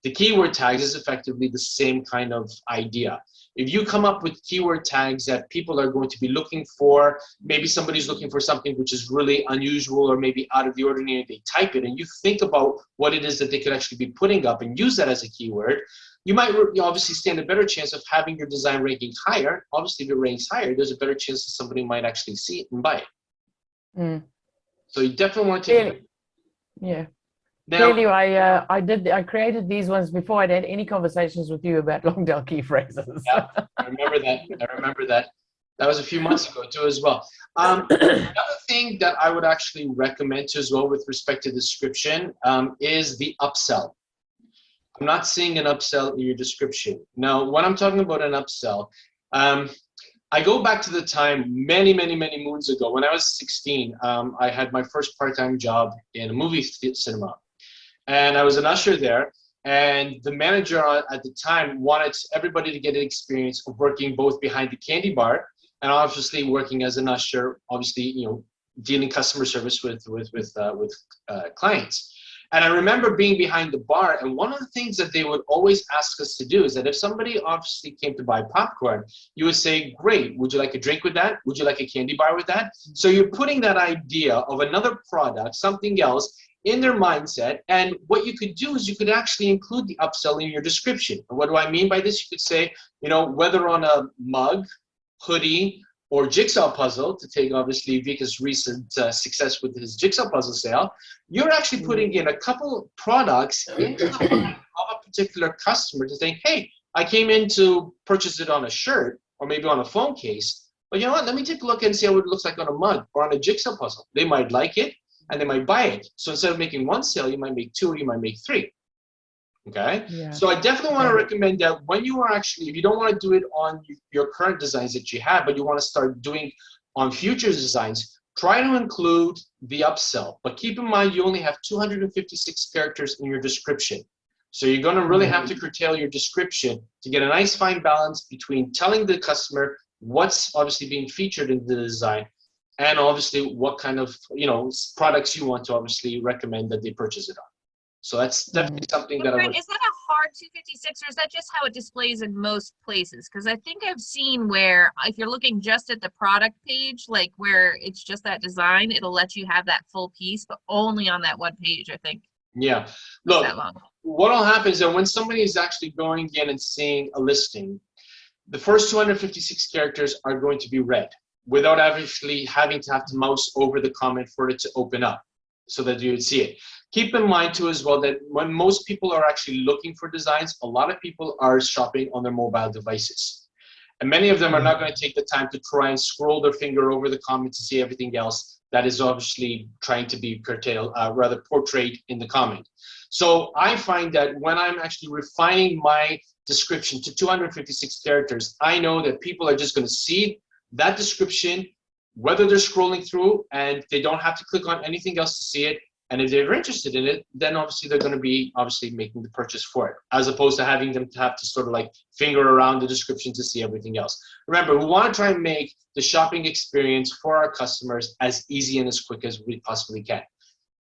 The keyword tags is effectively the same kind of idea. If you come up with keyword tags that people are going to be looking for, maybe somebody's looking for something which is really unusual or maybe out of the ordinary, they type it, and you think about what it is that they could actually be putting up and use that as a keyword, you might obviously stand a better chance of having your design ranking higher. Obviously, if it ranks higher, there's a better chance that somebody might actually see it and buy it. So you definitely want to take it. Yeah. Now, Clearly, I created these ones before I'd had any conversations with you about long tail key phrases. Yeah, I remember that. That was a few months ago too as well. Another thing that I would actually recommend too as well with respect to description is the upsell. I'm not seeing an upsell in your description. Now, when I'm talking about an upsell, I go back to the time many moons ago when I was 16. I had my first part-time job in a movie cinema. And I was an usher there, And the manager at the time wanted everybody to get an experience of working both behind the candy bar and obviously working as an usher, obviously, you know, dealing customer service with clients. And I remember being behind the bar, and one of the things that they would always ask us to do is that if somebody obviously came to buy popcorn, you would say, great, would you like a drink with that? Would you like a candy bar with that? So you're putting that idea of another product, something else, in their mindset. And what you could do is you could actually include the upsell in your description. And what do I mean by this? You could say, you know, whether on a mug, hoodie, or jigsaw puzzle, to take obviously Vika's recent success with his jigsaw puzzle sale, you're actually putting in a couple products into the mind of a particular customer to think, hey, I came in to purchase it on a shirt or maybe on a phone case, but you know what, let me take a look and see how it looks like on a mug or on a jigsaw puzzle. They might like it and they might buy it. So instead of making one sale, you might make two, you might make three. Okay, so I definitely want to recommend that when you are actually, if you don't want to do it on your current designs that you have, but you want to start doing on future designs, try to include the upsell. But keep in mind, you only have 256 characters in your description. So you're going to really have to curtail your description to get a nice fine balance between telling the customer what's obviously being featured in the design and obviously what kind of, you know, products you want to obviously recommend that they purchase it on. So that's definitely something that I would. Is that a hard 256, or is that just how it displays in most places? Because I think I've seen where if you're looking just at the product page, like where it's just that design, it'll let you have that full piece, but only on that one page, I think. Yeah. Look, what will happen is that when somebody is actually going in and seeing a listing, the first 256 characters are going to be read without actually having to have to mouse over the comment for it to open up so that you would see it. Keep in mind too as well that when most people are actually looking for designs, a lot of people are shopping on their mobile devices. And many of them are not going to take the time to try and scroll their finger over the comments to see everything else that is obviously trying to be rather portrayed in the comment. So I find that when I'm actually refining my description to 256 characters, I know that people are just going to see that description, whether they're scrolling through and they don't have to click on anything else to see it. And if they're interested in it, then obviously they're going to be obviously making the purchase for it, as opposed to having them to have to sort of like finger around the description to see everything else. Remember, we want to try and make the shopping experience for our customers as easy and as quick as we possibly can.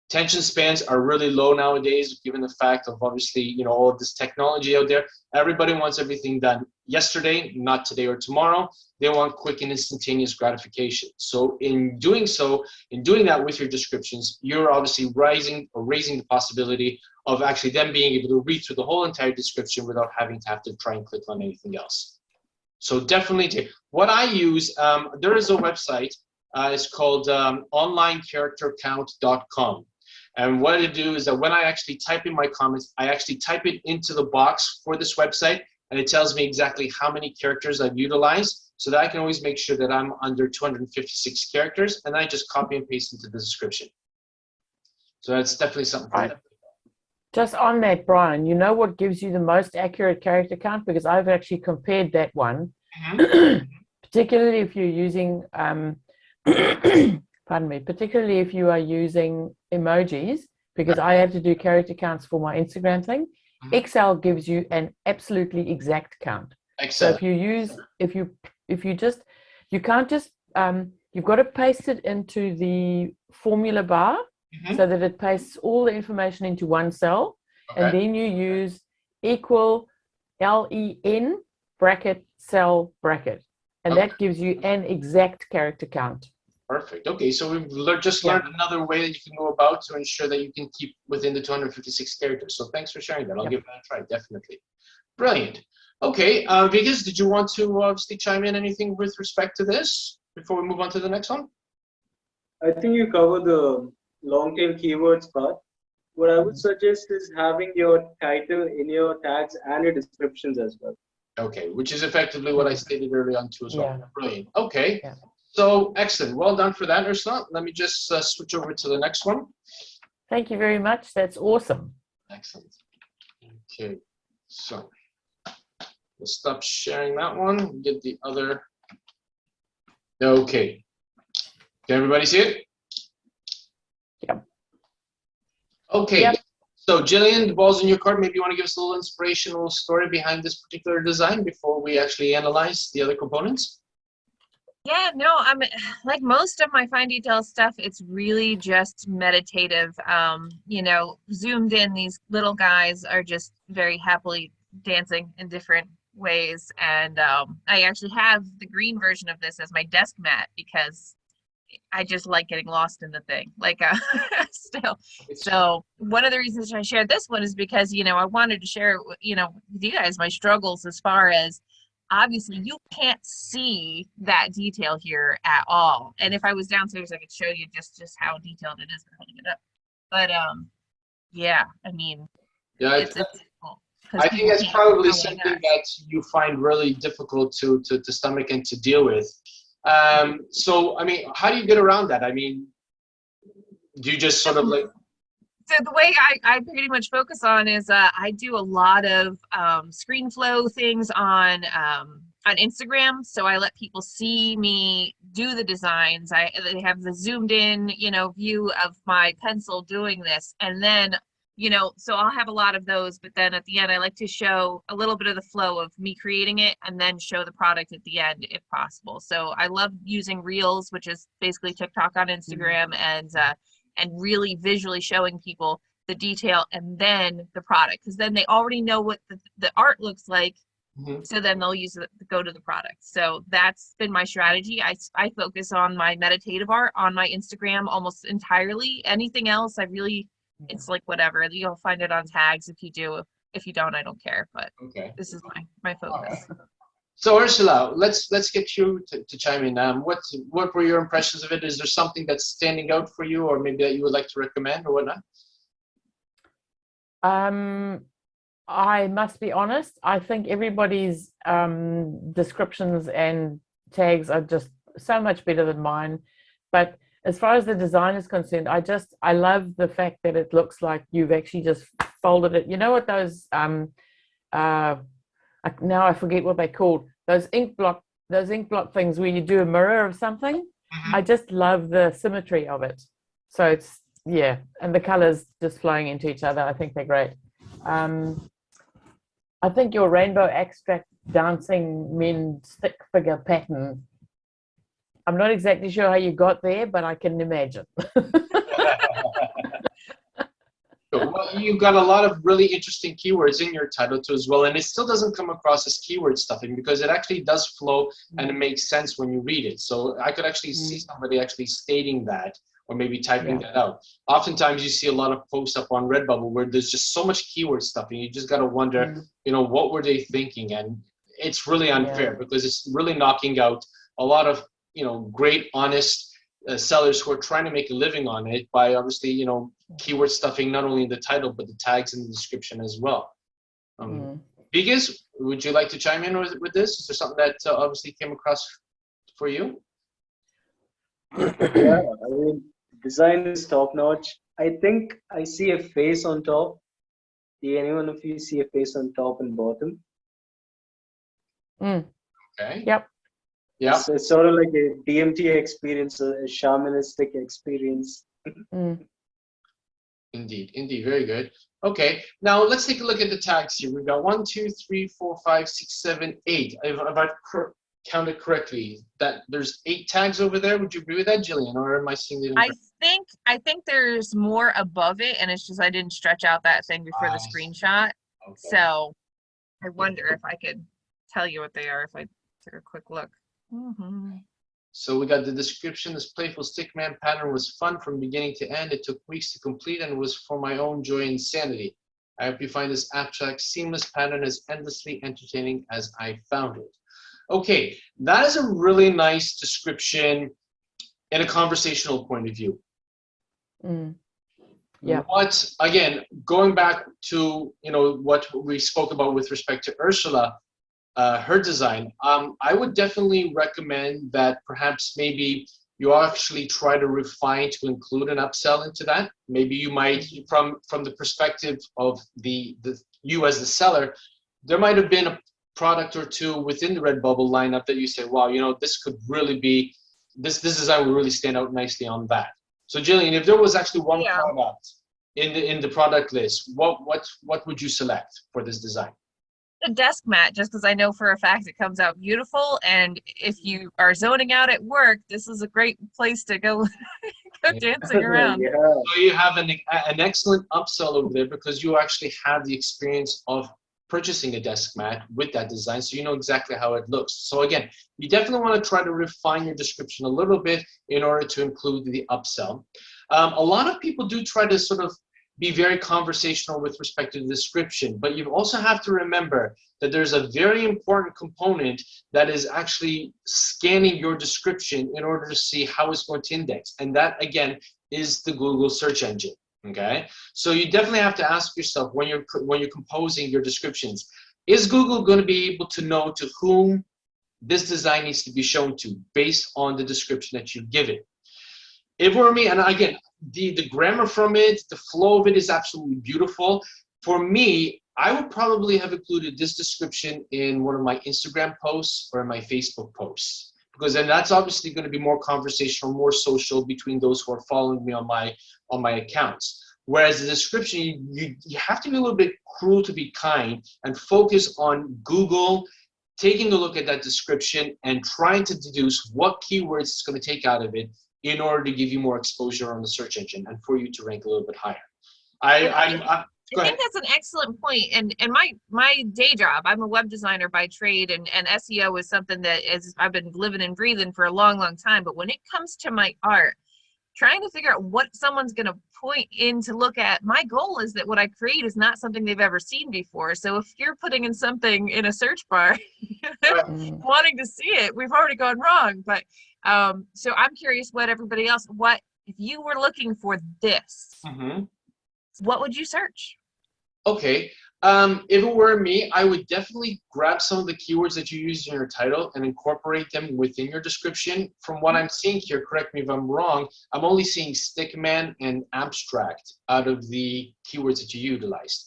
Attention spans are really low nowadays, given the fact of obviously, you know, all of this technology out there. Everybody wants everything done yesterday, not today or tomorrow. They want quick and instantaneous gratification. So in doing that with your descriptions, you're obviously raising the possibility of actually them being able to read through the whole entire description without having to have to try and click on anything else. So definitely, what I use, there is a website, it's called onlinecharactercount.com. And what I do is that when I actually type in my comments, I actually type it into the box for this website, and it tells me exactly how many characters I've utilized, so that I can always make sure that I'm under 256 characters, and I just copy and paste into the description. So that's definitely something. Right. Just on that, Brian, you know what gives you the most accurate character count? Because I've actually compared that one, particularly if you're using, pardon me, particularly if you are using emojis, because I have to do character counts for my Instagram thing. Excel gives you an absolutely exact count. Excel. So if you use, you can't just, you've got to paste it into the formula bar so that it pastes all the information into one cell. And then you use equal LEN bracket cell bracket. And that gives you an exact character count. Perfect. Okay, so we've just learned another way that you can go about to ensure that you can keep within the 256 characters. So thanks for sharing that. I'll give that a try, definitely. Brilliant. Okay, Vikas, did you want to obviously chime in anything with respect to this before we move on to the next one? I think you covered the long tail keywords part. What I would suggest is having your title in your tags and your descriptions as well. Okay, which is effectively what I stated early on too as well. Brilliant. Okay. So excellent. Well done for that, Ursula. Let me just switch over to the next one. Thank you very much. That's awesome. Excellent. Okay. So let's stop sharing that one. Get the other. Okay. Can everybody see it? Yep. Okay. Yep. So Jillian, the ball's in your court. Maybe you want to give us a little inspirational story behind this particular design before we actually analyze the other components? Yeah, no, I'm like most of my fine detail stuff, it's really just meditative. You know, zoomed in, these little guys are just very happily dancing in different ways. And I actually have the green version of this as my desk mat because I just like getting lost in the thing, like still. So one of the reasons I shared this one is because, you know, I wanted to share, you know, with you guys my struggles as far as obviously you can't see that detail here at all. And if I was downstairs, I could show you just how detailed it is for holding it up. But yeah, I mean, Yeah, it's difficult I because think people that's can't probably know what something it is. that you find really difficult to stomach and to deal with. So, I mean, how do you get around that? I mean, do you just sort of like, So the way I pretty much focus on is I do a lot of screen flow things on Instagram. So I let people see me do the designs. They have the zoomed in, you know, view of my pencil doing this, and then, you know, so I'll have a lot of those. But then at the end, I like to show a little bit of the flow of me creating it, and then show the product at the end if possible. So I love using Reels, which is basically TikTok on Instagram, and really visually showing people the detail and then the product, because then they already know what the art looks like. So then they'll use it to go to the product. So that's been my strategy. I focus on my meditative art on my Instagram almost entirely. Anything else, it's like whatever. You'll find it on tags if you do. If you don't, I don't care. But okay. this is my focus. So Ursula, let's get you to chime in. What were your impressions of it? Is there something that's standing out for you, or maybe that you would like to recommend or whatnot? I must be honest, I think everybody's descriptions and tags are just so much better than mine. But as far as the design is concerned, I love the fact that it looks like you've actually just folded it. You know what those now I forget what they're called, those ink blot things where you do a mirror of something. I just love the symmetry of it. So it's, yeah, and the colors just flowing into each other. I think they're great. I think your rainbow extract dancing men stick figure pattern, I'm not exactly sure how you got there, but I can imagine. Well, you've got a lot of really interesting keywords in your title too as well, and it still doesn't come across as keyword stuffing because it actually does flow and it makes sense when you read it. So I could actually see somebody actually stating that or maybe typing that out. Oftentimes you see a lot of posts up on Redbubble where there's just so much keyword stuffing. You just got to wonder, you know, what were they thinking? And it's really unfair because it's really knocking out a lot of, you know, great, honest sellers who are trying to make a living on it by obviously, you know, keyword stuffing not only in the title but the tags and the description as well. Vigas, would you like to chime in with this? Is there something that obviously came across for you? Yeah, I mean, design is top notch. I think I see a face on top. Do anyone of you see a face on top and bottom? Okay. Yep. Yeah. So it's sort of like a DMT experience, a shamanistic experience. Indeed, indeed, very good. Okay, now let's take a look at the tags here. We've got 1, 2, 3, 4, 5, 6, 7, 8. If I've counted correctly, that there's 8 tags over there. Would you agree with that, Jillian, or am I seeing it incorrectly? I think there's more above it, and it's just I didn't stretch out that thing before the screenshot. Okay. So I wonder if I could tell you what they are if I took a quick look. So we got the description. This playful stickman pattern was fun from beginning to end. It took weeks to complete and was for my own joy and sanity. I hope you find this abstract, seamless pattern as endlessly entertaining as I found it. Okay, that is a really nice description in a conversational point of view. Yeah. What, again, going back to, you know, what we spoke about with respect to Ursula, her design, I would definitely recommend that perhaps maybe you actually try to refine to include an upsell into that. Maybe you might, from the perspective of the you as the seller, there might have been a product or two within the Redbubble lineup that you say, wow, you know, this could really be, this design would really stand out nicely on that. So Jillian, if there was actually one product in the product list, what would you select for this design? A desk mat, just because I know for a fact it comes out beautiful, and if you are zoning out at work, this is a great place to go go dancing around. Yeah. So you have an excellent upsell over there because you actually have the experience of purchasing a desk mat with that design, so you know exactly how it looks. So again, you definitely want to try to refine your description a little bit in order to include the upsell. A lot of people do try to sort of be very conversational with respect to the description, but you also have to remember that there's a very important component that is actually scanning your description in order to see how it's going to index. And that, again, is the Google search engine. Okay, so you definitely have to ask yourself when you're composing your descriptions, is Google going to be able to know to whom this design needs to be shown to based on the description that you give it? If it were me, and again, the grammar from it, the flow of it is absolutely beautiful. For me, I would probably have included this description in one of my Instagram posts or my Facebook posts, because then that's obviously going to be more conversational, more social between those who are following me on my accounts. Whereas the description, you have to be a little bit cruel to be kind and focus on Google taking a look at that description and trying to deduce what keywords it's going to take out of it in order to give you more exposure on the search engine and for you to rank a little bit higher. I think that's an excellent point. And my day job, I'm a web designer by trade, and SEO is something that I've been living and breathing for a long, long time. But when it comes to my art, trying to figure out what someone's going to point in to look at, my goal is that what I create is not something they've ever seen before. So if you're putting in something in a search bar, wanting to see it, we've already gone wrong. But so I'm curious what everybody else, if you were looking for this, what would you search? Okay, if it were me, I would definitely grab some of the keywords that you use in your title and incorporate them within your description. From what I'm seeing here, correct me if I'm wrong, I'm only seeing stickman and abstract out of the keywords that you utilized.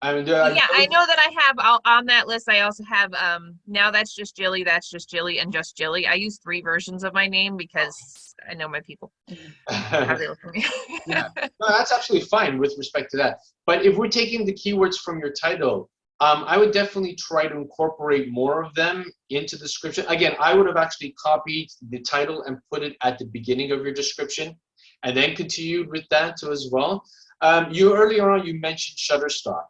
I mean, yeah, I know that I have on that list. I also have now that's just Jilly, that's just Jilly, and just Jilly. I use 3 versions of my name because I know my people. How they look for me. Yeah, no, that's absolutely fine with respect to that. But if we're taking the keywords from your title, I would definitely try to incorporate more of them into the description. Again, I would have actually copied the title and put it at the beginning of your description, and then continued with that too as well. You earlier on you mentioned Shutterstock.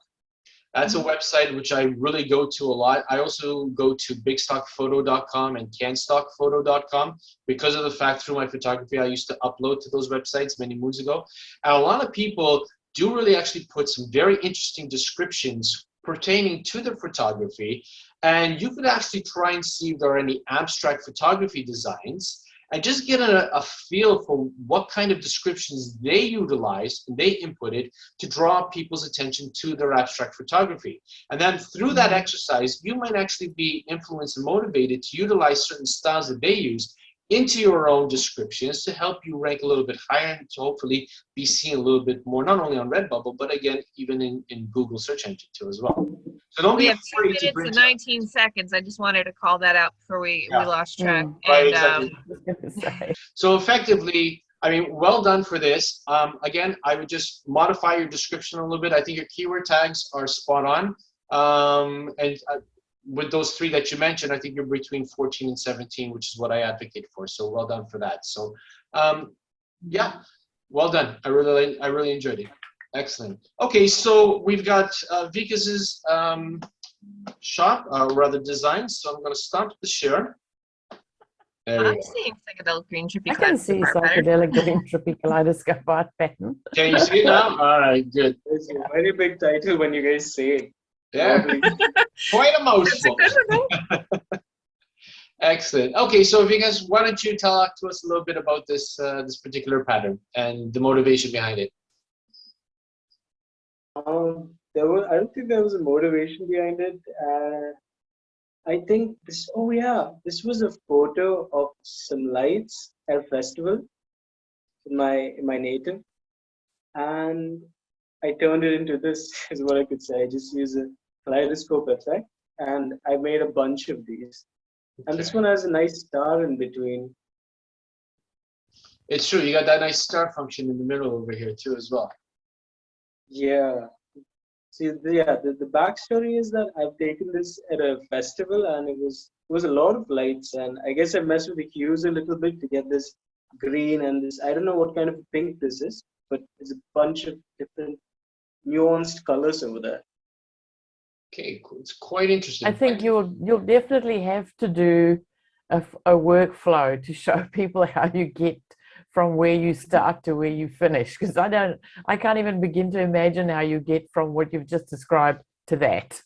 That's a website which I really go to a lot. I also go to bigstockphoto.com and canstockphoto.com because of the fact through my photography I used to upload to those websites many moons ago. And a lot of people do really actually put some very interesting descriptions pertaining to their photography. And you could actually try and see if there are any abstract photography designs and just get a feel for what kind of descriptions they utilized and they inputted to draw people's attention to their abstract photography. And then through that exercise, you might actually be influenced and motivated to utilize certain styles that they use into your own descriptions to help you rank a little bit higher and to hopefully be seen a little bit more, not only on Redbubble, but again, even in Google search engine too as well. So don't We be have 2 afraid to minutes bring and 19 seconds. I just wanted to call that out before we lost track. Right, And exactly. So effectively, I mean, well done for this. Again, I would just modify your description a little bit. I think your keyword tags are spot on. With those 3 that you mentioned, I think you're between 14 and 17, which is what I advocate for. So well done for that. So yeah, well done. I really enjoyed it. Excellent. Okay, so we've got Vikas's shop, rather design. So I'm going to stop the share. I'm seeing psychedelic green trippy I can see psychedelic green trippy kaleidoscope art pattern. Can you see it now? All right, good. It's a very big title when you guys say it. Yeah, quite a mouthful. Excellent. Okay, so Vikas, why don't you talk to us a little bit about this this particular pattern and the motivation behind it? I don't think there was a motivation behind it. I think this was a photo of some lights at a festival in my native, and I turned it into this is what I could say. I just used a kaleidoscope effect and I made a bunch of these. Okay. And this one has a nice star in between. It's true, you got that nice star function in the middle over here too as well. Yeah. See, the backstory is that I've taken this at a festival, and it was a lot of lights, and I guess I messed with the hues a little bit to get this green and this. I don't know what kind of pink this is, but it's a bunch of different nuanced colors over there. Okay, cool. It's quite interesting. I think you'll definitely have to do a workflow to show people how you get from where you start to where you finish, because I can't even begin to imagine how you get from what you've just described to that.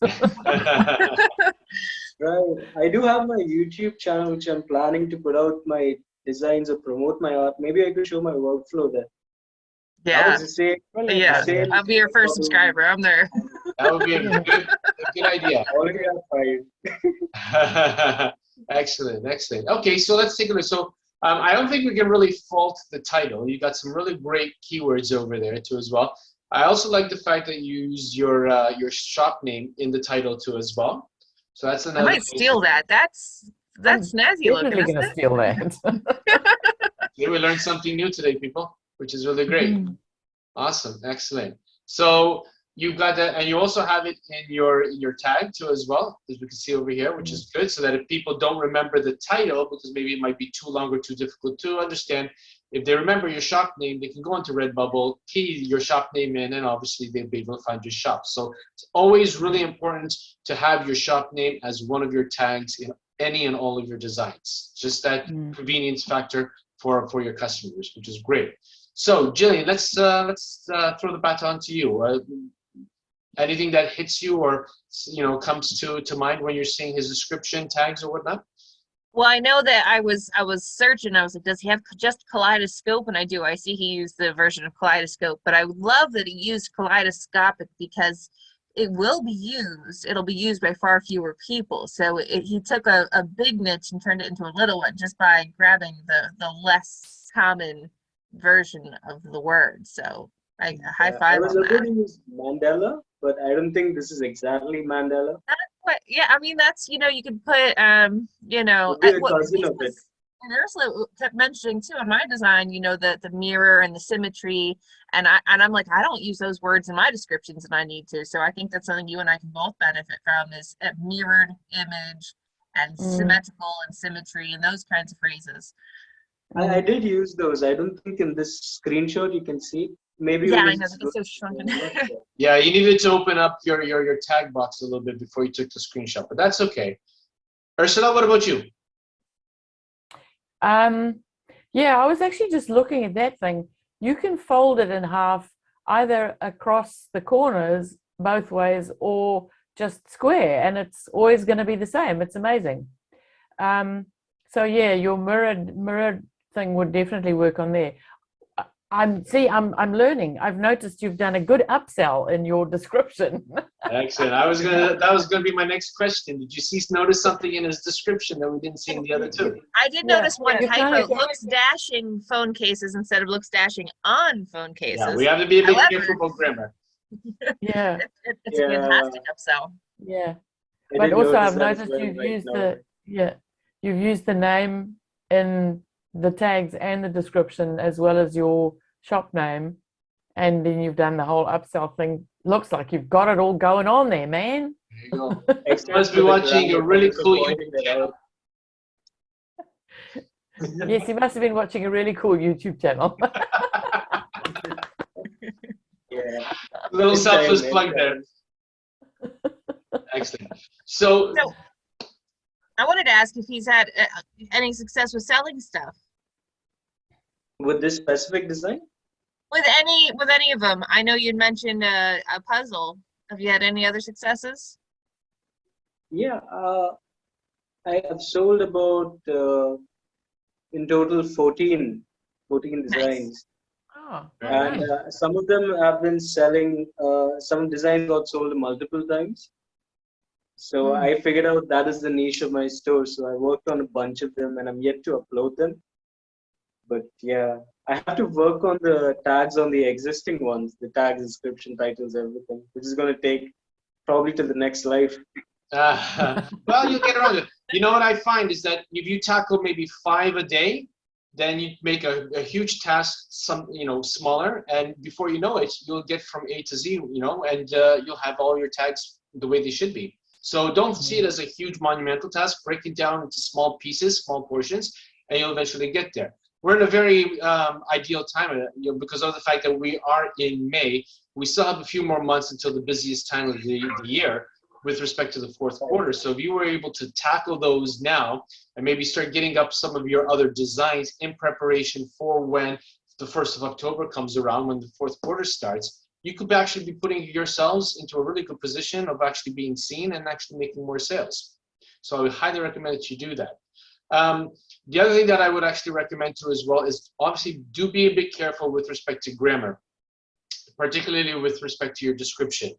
Right. I do have my YouTube channel, which I'm planning to put out my designs or promote my art. Maybe I could show my workflow there. I Yeah. was the same. Yeah. Same I'll be your first subscriber. I'm there. That would be a good idea. Already have 5. Excellent, excellent. Okay, so let's take a look. So I don't think we can really fault the title. You got some really great keywords over there too as well. I also like the fact that you use your shop name in the title too as well. So that's I another. might steal that. That's snazzy looking, Definitely isn't going to it? steal that. Yeah, we learned something new today, people, which is really great. Mhm. Awesome, excellent. So you've got that, and you also have it in your tag too as well, as we can see over here, which is good. So that if people don't remember the title, because maybe it might be too long or too difficult to understand, if they remember your shop name, they can go into Redbubble, key your shop name in, and obviously they'll be able to find your shop. So it's always really important to have your shop name as one of your tags in any and all of your designs. Just that convenience factor for your customers, which is great. So Jillian, let's throw the baton to you. Anything that hits you or comes to mind when you're seeing his description, tags, or whatnot? Well, I know that I was searching. I was like, does he have just kaleidoscope? And I do. I see he used the version of kaleidoscope, but I would love that he used kaleidoscopic because it will be used. It'll be used by far fewer people. So he took a big niche and turned it into a little one just by grabbing the less common version of the word. So I high five I was on able that. to use Mandela, but I don't think this is exactly Mandela. But yeah, I mean that's you could put Would be a cousin of it. and Ursula kept mentioning too on my design, the mirror and the symmetry, and I'm like, I don't use those words in my descriptions, and I need to. So I think that's something you and I can both benefit from is a mirrored image and symmetrical and symmetry and those kinds of phrases. I did use those. I don't think in this screenshot you can see. Maybe Yeah, when I know it's it's so shrunken. Yeah, you needed to open up your tag box a little bit before you took the screenshot, but that's okay. Ursula, what about you? Yeah, I was actually just looking at that thing. You can fold it in half, either across the corners both ways or just square, and it's always going to be the same. It's amazing. So yeah, your mirrored thing would definitely work on there. I'm learning. I've noticed you've done a good upsell in your description. Excellent. That was gonna be my next question. Did you notice something in his description that we didn't see in the other two? I did notice one you're typo. kinda- Looks dashing phone cases instead of looks dashing on phone cases. Yeah, we have to be a bit However, careful about grammar. Yeah, it's a fantastic upsell. yeah. I But did also, notice I've that as noticed well you've right used now. you've used the name in the tags and the description as well as your shop name, and then you've done the whole upsell thing. Looks like you've got it all going on there, man. There you go. Except Must be for the watching a grammar, really for cool pointing YouTube that out. Yes, you must have been watching a really cool YouTube channel. Yeah. Little It's selfless time, plug it's there. time. Excellent. So So, I wanted to ask if he's had any success with selling stuff With this specific design? with any of them. I know you'd mentioned a puzzle. Have you had any other successes? Yeah. I have sold about in total 14 designs. Oh, And nice. some of them have been selling, some designs got sold multiple times. So I figured out that is the niche of my store. So I worked on a bunch of them and I'm yet to upload them. But yeah, I have to work on the tags on the existing ones, the tags, description, titles, everything, which is going to take probably till the next life. well, you'll get around it. You know what I find is that if you tackle maybe 5 a day, then you make a huge task smaller, and before you know it, you'll get from A to Z, and you'll have all your tags the way they should be. So don't see it as a huge monumental task. Break it down into small pieces, small portions, and you'll eventually get there. We're in a very ideal time, because of the fact that we are in May. We still have a few more months until the busiest time of the year with respect to the fourth quarter. So if you were able to tackle those now and maybe start getting up some of your other designs in preparation for when the 1st of October comes around, when the fourth quarter starts, you could actually be putting yourselves into a really good position of actually being seen and actually making more sales. So I would highly recommend that you do that. The other thing that I would actually recommend too as well is obviously do be a bit careful with respect to grammar, particularly with respect to your description.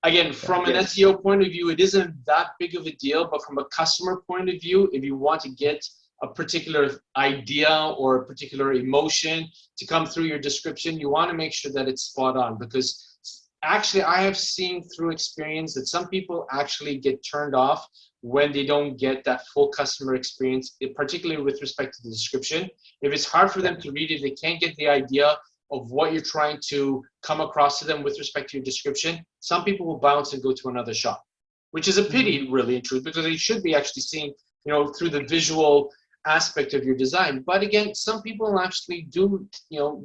Again, from an SEO point of view, it isn't that big of a deal, but from a customer point of view, if you want to get a particular idea or a particular emotion to come through your description, you want to make sure that it's spot on, because actually I have seen through experience that some people actually get turned off when they don't get that full customer experience, particularly with respect to the description. If it's hard for them to read it, they can't get the idea of what you're trying to come across to them with respect to your description, some people will bounce and go to another shop, which is a pity, really, in truth, because they should be actually seeing, through the visual aspect of your design. But again, some people actually do,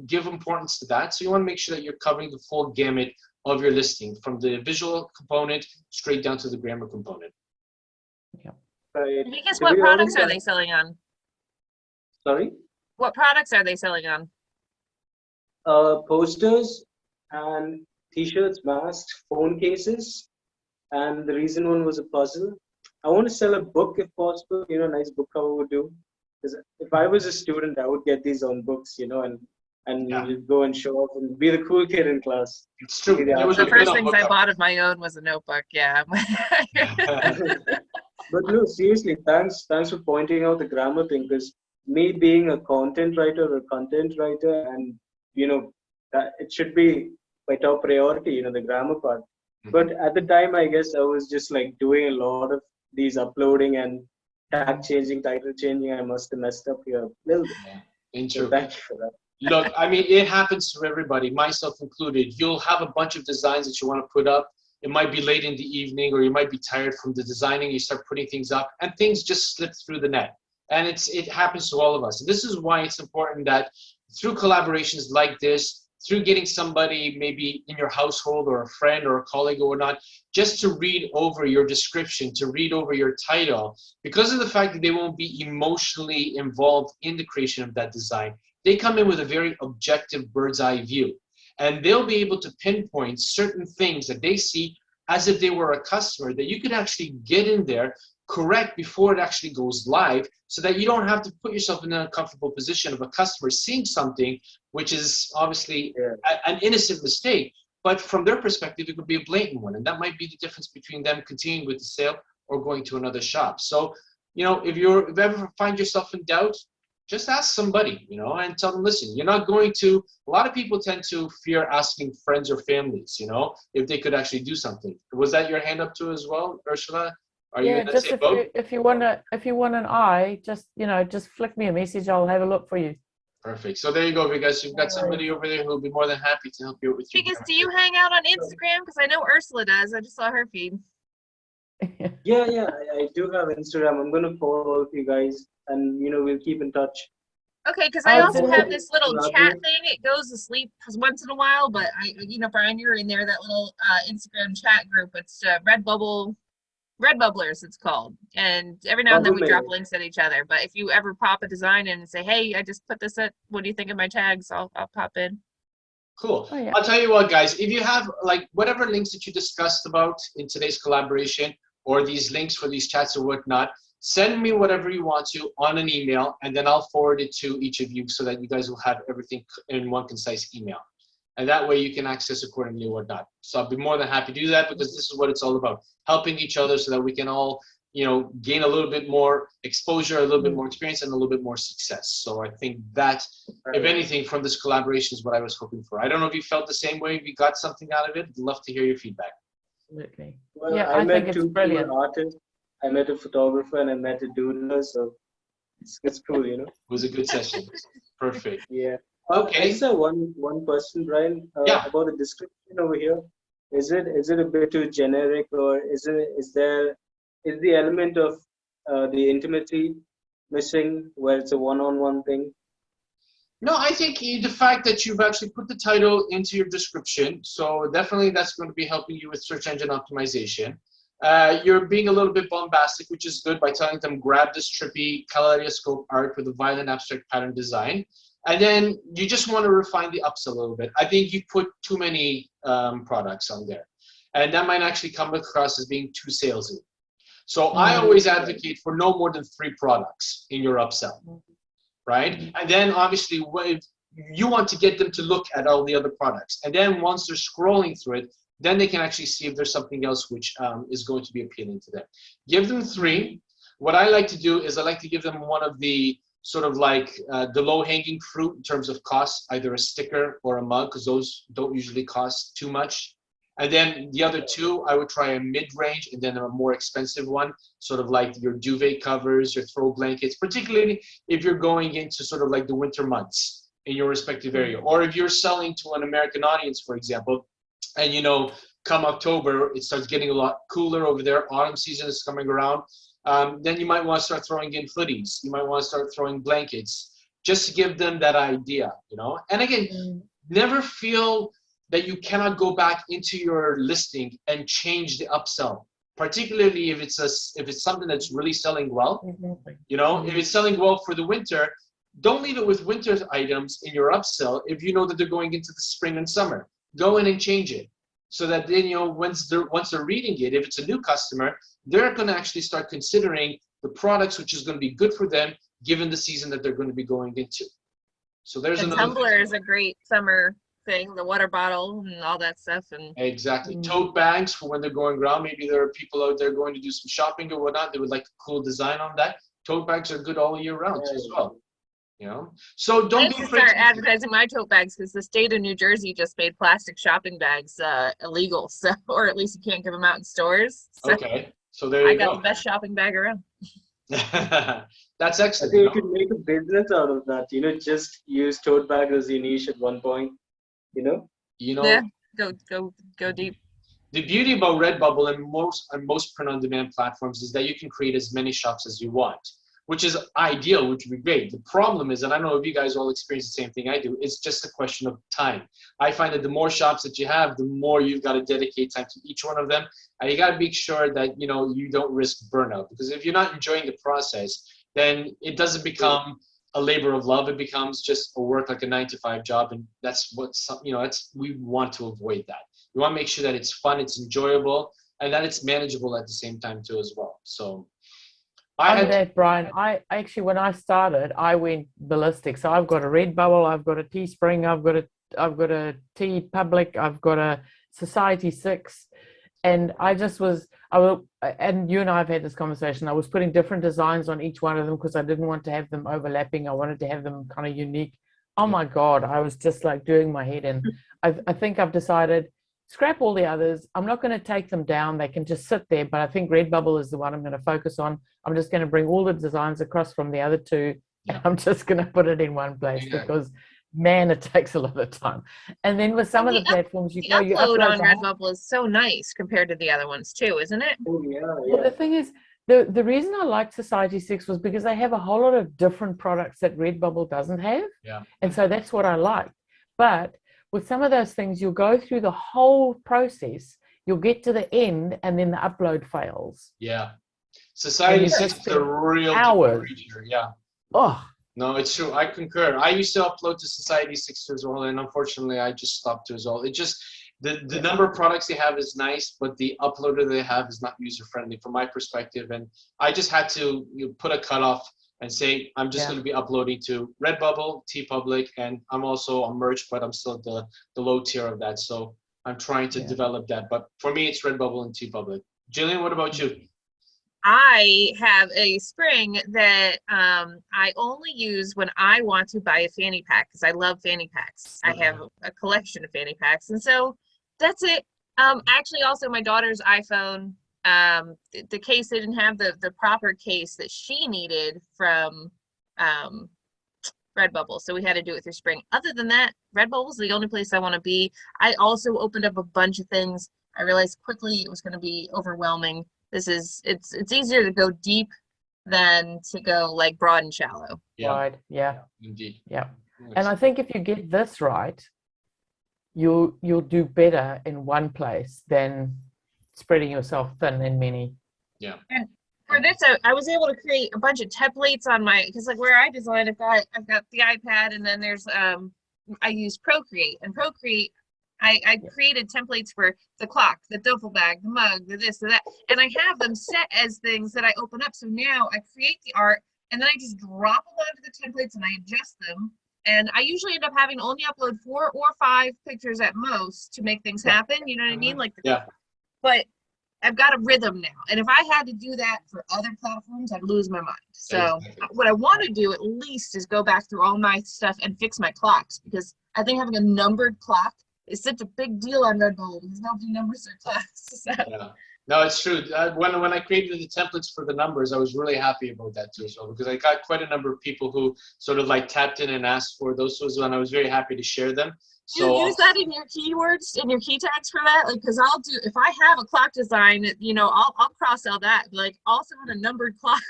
give importance to that. So you want to make sure that you're covering the full gamut of your listing, from the visual component straight down to the grammar component. Yeah. Because what products are they selling on? Sorry? What products are they selling on? Posters and t-shirts, masks, phone cases, and the recent one was a puzzle. I want to sell a book if possible, a nice book cover would do. Because if I was a student, I would get these on books, and just go and show off and be the cool kid in class. It's true. The first things I bought of my own was a notebook, yeah. But no, seriously, thanks for pointing out the grammar thing, because me being a content writer, and that it should be my top priority, the grammar part. But at the time, I guess I was just like doing a lot of these uploading and tag changing, title changing. I must have messed up here a little bit. So thank you for that. Look, I mean, it happens to everybody, myself included. You'll have a bunch of designs that you want to put up. It might be late in the evening, or you might be tired from the designing. You start putting things up, and things just slip through the net. And it happens to all of us. This is why it's important that through collaborations like this, through getting somebody maybe in your household or a friend or a colleague or whatnot, just to read over your description, to read over your title, because of the fact that they won't be emotionally involved in the creation of that design, they come in with a very objective bird's eye view. And they'll be able to pinpoint certain things that they see as if they were a customer, that you could actually get in there, correct before it actually goes live, so that you don't have to put yourself in an uncomfortable position of a customer seeing something which is obviously an innocent mistake, but from their perspective it could be a blatant one, and that might be the difference between them continuing with the sale or going to another shop. So if you ever find yourself in doubt, just ask somebody, and tell them, listen, you're not going to, a lot of people tend to fear asking friends or families, if they could actually do something. Was that your hand up too as well, Ursula? Are you in that just same boat? if you want an eye, just flick me a message. I'll have a look for you. Perfect. So there you go, because you've got somebody over there who'll be more than happy to help you with your. Because do you hang out on Instagram? Because I know Ursula does. I just saw her feed. Yeah, I do have Instagram. I'm gonna follow all of you guys, and we'll keep in touch. Okay, because I also have this little chat thing. It goes to sleep once in a while, but Brian, you're in there, that little Instagram chat group. It's Redbubblers, it's called, and every now and then we drop links at each other. But if you ever pop a design in and say, hey, I just put this at, what do you think of my tags, I'll pop in. Cool. Oh, yeah. I'll tell you what, guys, if you have like whatever links that you discussed about in today's collaboration, or these links for these chats or whatnot, send me whatever you want to on an email, and then I'll forward it to each of you so that you guys will have everything in one concise email. And that way you can access accordingly or whatnot. So I'll be more than happy to do that, because this is what it's all about, helping each other so that we can all, gain a little bit more exposure, a little bit more experience, and a little bit more success. So I think that, if anything, from this collaboration is what I was hoping for. I don't know if you felt the same way, if you got something out of it. I'd love to hear your feedback. Absolutely. Well, yeah, I think met it's two brilliant. artists. I met a photographer and I met a doodler. So it's cool, you know. It was a good session. Perfect. Yeah. Okay. Sir, one question, Brian, Yeah. about the description over here. Is it a bit too generic, or is the element of the intimacy missing, where it's a one-on-one thing? No, I think the fact that you've actually put the title into your description, so definitely that's going to be helping you with search engine optimization. You're being a little bit bombastic, which is good, by telling them grab this trippy kaleidoscope art with a violent abstract pattern design. And then you just want to refine the ups a little bit. I think you put too many products on there. And that might actually come across as being too salesy. So I always advocate for no more than 3 products in your upsell, right? And then obviously you want to get them to look at all the other products. And then once they're scrolling through it, then they can actually see if there's something else which is going to be appealing to them. Give them 3. What I like to do is I like to give them one of the sort of like the low-hanging fruit in terms of cost, either a sticker or a mug, because those don't usually cost too much. And then the other 2, I would try a mid-range and then a more expensive one, sort of like your duvet covers, your throw blankets, particularly if you're going into sort of like the winter months in your respective area. Or if you're selling to an American audience, for example, and you know, come October, it starts getting a lot cooler over there. Autumn season is coming around. Then you might want to start throwing in hoodies. You might want to start throwing blankets, just to give them that idea, you know. And again, never feel that you cannot go back into your listing and change the upsell, particularly if it's something that's really selling well. You know, if it's selling well for the winter, don't leave it with winter items in your upsell if you know that they're going into the spring and summer. Go in and change it, so that then, you know, once they're reading it, if it's a new customer, they're going to actually start considering the products which is going to be good for them given the season that they're going to be going into. So there's the another tumbler is a great summer thing, the water bottle and all that stuff. And exactly. Tote bags for when they're going around. Maybe there are people out there going to do some shopping or whatnot. They would like a cool design on that. Tote bags are good all year round as well. You know, so don't be afraid start to advertising my tote bags, because the state of New Jersey just made plastic shopping bags illegal, so, or at least you can't give them out in stores. So okay, so there you I got go. the best shopping bag around. That's I excellent. think you could make a business out of that. You know, just use tote bag as your niche at one point. You know. Yeah, Go deep. the beauty about Redbubble and most print-on-demand platforms is that you can create as many shops as you want, which is ideal, which would be great. The problem is, and I don't know if you guys all experience the same thing I do, it's just a question of time. I find that the more shops that you have, the more you've got to dedicate time to each one of them. And you got to make sure that, you know, you don't risk burnout, because if you're not enjoying the process, then it doesn't become a labor of love. It becomes just a work like a 9-to-5 job. And that's what's, you know, we want to avoid that. We want to make sure that it's fun, it's enjoyable, and that it's manageable at the same time too as well. So Brian, I actually, when I started, I went ballistic. So I've got a Redbubble, I've got a Teespring, I've got a T Public, I've got a Society 6, and and you and I have had this conversation. I was putting different designs on each one of them because I didn't want to have them overlapping. I wanted to have them kind of unique. Oh my God, I was just like doing my head in. I think I've decided, scrap all the others. I'm not going to take them down. They can just sit there, but I think Redbubble is the one I'm going to focus on. I'm just going to bring all the designs across from the other 2. And I'm just going to put it in one place because, man, it takes a lot of time. And then with some of the platforms, you upload on Redbubble is so nice compared to the other ones too, isn't it? Oh, yeah. Well, the thing is, the reason I like Society 6 was because they have a whole lot of different products that Redbubble doesn't have. Yeah. And so that's what I like. But with some of those things, you'll go through the whole process, you'll get to the end, and then the upload fails. Yeah. Society 6 is a real hours. Yeah. Oh. No, it's true. I concur. I used to upload to Society 6 as well, and unfortunately, I just stopped as well. It just, the number of products they have is nice, but the uploader they have is not user-friendly from my perspective, and I just had to put a cutoff and say, I'm just going to be uploading to Redbubble, TeePublic, and I'm also on Merch, but I'm still the low tier of that. So I'm trying to develop that. But for me, it's Redbubble and TeePublic. Jillian, what about you? I have a spring that I only use when I want to buy a fanny pack, because I love fanny packs. I have a collection of fanny packs, and so that's it. Actually, also my daughter's iPhone, the case didn't have the proper case that she needed from Redbubble. So we had to do it through Spring. Other than that, Redbubble's the only place I want to be. I also opened up a bunch of things. I realized quickly it was going to be overwhelming. It's easier to go deep than to go like broad and shallow. Yeah. Right. Yeah. Indeed. Yeah. And I think if you get this right, you'll do better in one place than spreading yourself thin in many. Yeah. And for this, I was able to create a bunch of templates on my, because like where I design, I've got the iPad, and then there's I use Procreate, and Procreate, I created templates for the clock, the duffel bag, the mug, the this, the that, and I have them set as things that I open up. So now I create the art, and then I just drop them onto the templates and I adjust them. And I usually end up having to only upload 4 or 5 pictures at most to make things happen. You know what I mean? Like, but I've got a rhythm now. And if I had to do that for other platforms, I'd lose my mind. So what I want to do at least is go back through all my stuff and fix my clocks, because I think having a numbered clock is such a big deal on Redbubble because nobody numbers their clocks. So. Yeah. No, it's true. When I created the templates for the numbers, I was really happy about that too as well, because I got quite a number of people who sort of like tapped in and asked for those as well, and I was very happy to share them. So you use that in your keywords, in your key tags for that? Like, because I'll do, if I have a clock design, you know, I'll cross out that, like, also on a numbered clock.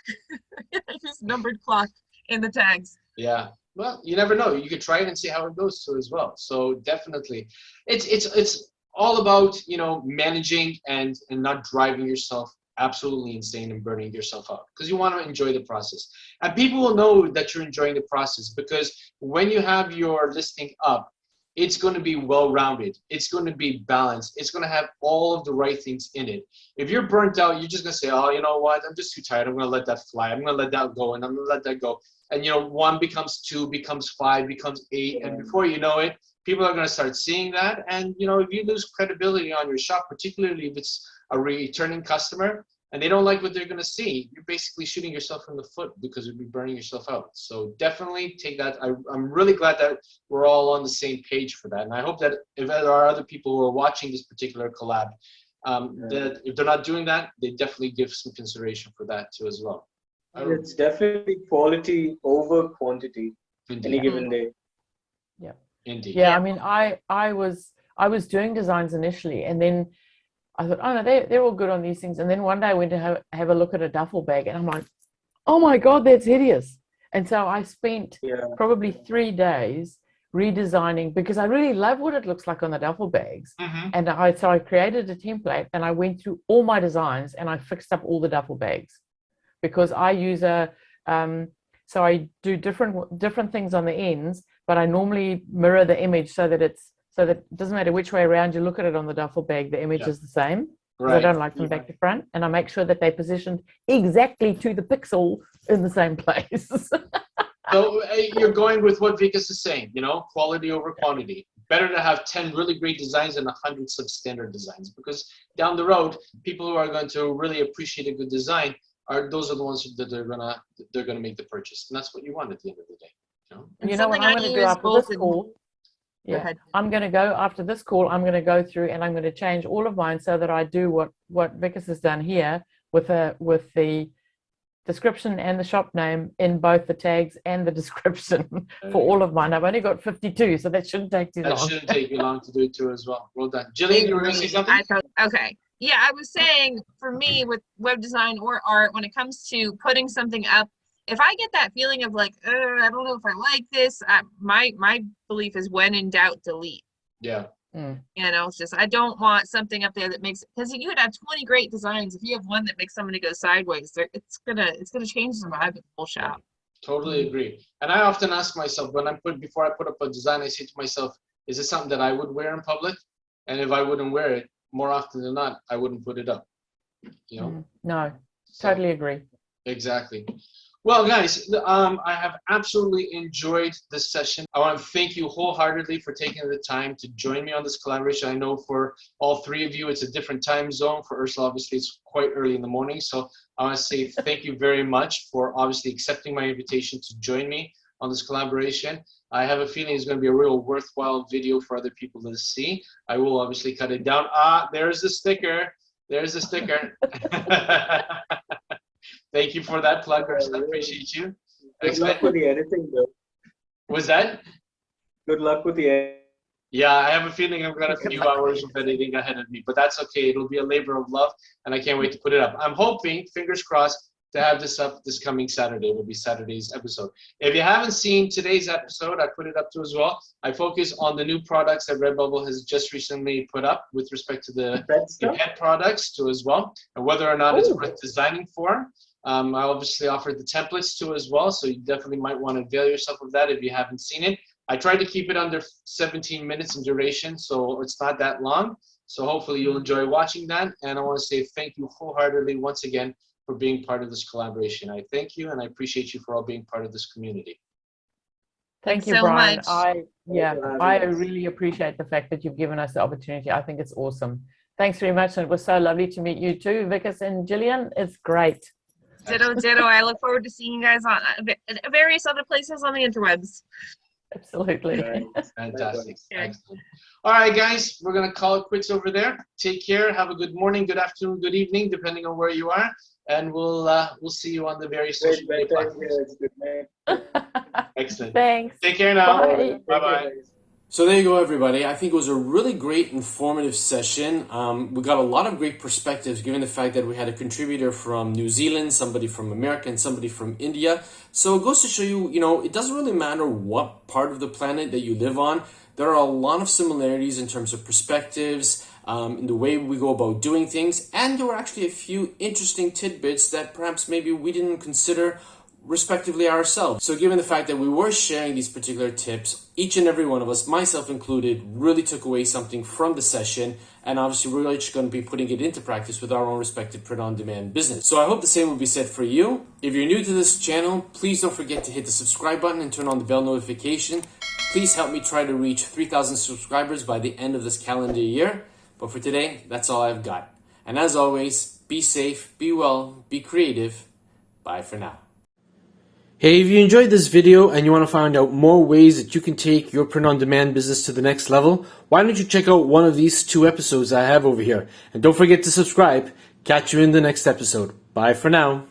Just numbered clock in the tags. Yeah. Well, you never know. You could try it and see how it goes too as well. So definitely, it's all about, you know, managing and not driving yourself absolutely insane and burning yourself out, because you want to enjoy the process. And people will know that you're enjoying the process, because when you have your listing up, it's going to be well-rounded. It's going to be balanced. It's going to have all of the right things in it. If you're burnt out, you're just going to say, oh, you know what? I'm just too tired. I'm going to let that fly. I'm going to let that go, and I'm going to let that go. And, you know, 1 becomes 2, becomes 5, becomes 8. And before you know it, people are going to start seeing that. And, you know, if you lose credibility on your shop, particularly if it's a returning customer and they don't like what they're going to see, you're basically shooting yourself in the foot, because you'll be burning yourself out. So definitely take that. I'm really glad that we're all on the same page for that. And I hope that if there are other people who are watching this particular collab, that if they're not doing that, they definitely give some consideration for that too as well. It's definitely quality over quantity. Indeed. Any given day. Yeah. Indeed. Yeah. I mean, I was doing designs initially, and then I thought, oh no, they're all good on these things. And then one day I went to have a look at a duffel bag, and I'm like, oh my God, that's hideous. And so I spent probably 3 days redesigning, because I really love what it looks like on the duffel bags. And so I created a template, and I went through all my designs and I fixed up all the duffel bags, because I use so I do different things on the ends, but I normally mirror the image so that it doesn't matter which way around you look at it on the duffel bag, the image is the same. Right. I don't like them back to front, and I make sure that they're positioned exactly to the pixel in the same place. So you're going with what Vikas is saying, you know, quality over quantity. Better to have 10 really great designs than 100 substandard designs, because down the road, people who are going to really appreciate a good design those are the ones that they're gonna make the purchase, and that's what you want at the end of the day. You know what I'm going to do after this call? Yeah, I'm going to go after this call. I'm going to go through and I'm going to change all of mine so that I do what Vikas has done here with the description and the shop name in both the tags and the description for all of mine. I've only got 52, so that shouldn't take too long. That shouldn't take you long to do it too as well. Well done. Jillian, you were going to say something? Okay. Yeah, I was saying, for me with web design or art, when it comes to putting something up, if I get that feeling of like, I don't know if I like this, my belief is, when in doubt, delete. Yeah. You know, it's just, I don't want something up there that makes, because you could have 20 great designs. If you have one that makes somebody go sideways, it's gonna change the vibe of the whole shop. Totally agree. And I often ask myself, before I put up a design, I say to myself, is it something that I would wear in public? And if I wouldn't wear it, more often than not, I wouldn't put it up. You know? No, totally agree. Exactly. Well, guys, I have absolutely enjoyed this session. I want to thank you wholeheartedly for taking the time to join me on this collaboration. I know for all 3 of you, it's a different time zone. For Ursula, obviously, it's quite early in the morning. So I want to say thank you very much for obviously accepting my invitation to join me on this collaboration. I have a feeling it's going to be a real worthwhile video for other people to see. I will obviously cut it down. There's the sticker. There's the sticker. Thank you for that plug, Ursula. I appreciate you. Good luck with the editing, though. Was that? Good luck with the editing. Yeah, I have a feeling I've got a few hours of editing ahead of me, but that's okay. It'll be a labor of love, and I can't wait to put it up. I'm hoping, fingers crossed, to have this up this coming Saturday. It will be Saturday's episode. If you haven't seen today's episode, I put it up too as well. I focus on the new products that Redbubble has just recently put up with respect to the pet products too as well, and whether or not it's worth designing for. I obviously offered the templates too as well, so you definitely might want to avail yourself of that if you haven't seen it. I tried to keep it under 17 minutes in duration, so it's not that long. So hopefully you'll enjoy watching that. And I want to say thank you wholeheartedly once again for being part of this collaboration. I thank you, and I appreciate you for all being part of this community. Thank you, so Brian. much. I really appreciate the fact that you've given us the opportunity. I think it's awesome. Thanks very much, and it was so lovely to meet you too, Vickers and Gillian. It's great. Ditto, ditto. I look forward to seeing you guys on various other places on the interwebs. Absolutely. Fantastic. Excellent. All right, guys, we're going to call it quits over there. Take care. Have a good morning, good afternoon, good evening, depending on where you are. And we'll see you on the various social media platforms. Excellent. Thanks. Take care now. Bye. Bye-bye. So there you go, everybody. I think it was a really great, informative session. We got a lot of great perspectives, given the fact that we had a contributor from New Zealand, somebody from America, and somebody from India. So it goes to show you, it doesn't really matter what part of the planet that you live on. There are a lot of similarities in terms of perspectives, in the way we go about doing things. And there were actually a few interesting tidbits that perhaps maybe we didn't consider respectively ourselves. So given the fact that we were sharing these particular tips, each and every one of us, myself included, really took away something from the session, and obviously we're each going to be putting it into practice with our own respective print-on-demand business. So I hope the same will be said for you. If you're new to this channel, please don't forget to hit the subscribe button and turn on the bell notification. Please help me try to reach 3,000 subscribers by the end of this calendar year. But for today, that's all I've got. And as always, be safe, be well, be creative. Bye for now. Hey, if you enjoyed this video and you want to find out more ways that you can take your print-on-demand business to the next level, why don't you check out one of these 2 episodes I have over here. And don't forget to subscribe. Catch you in the next episode. Bye for now.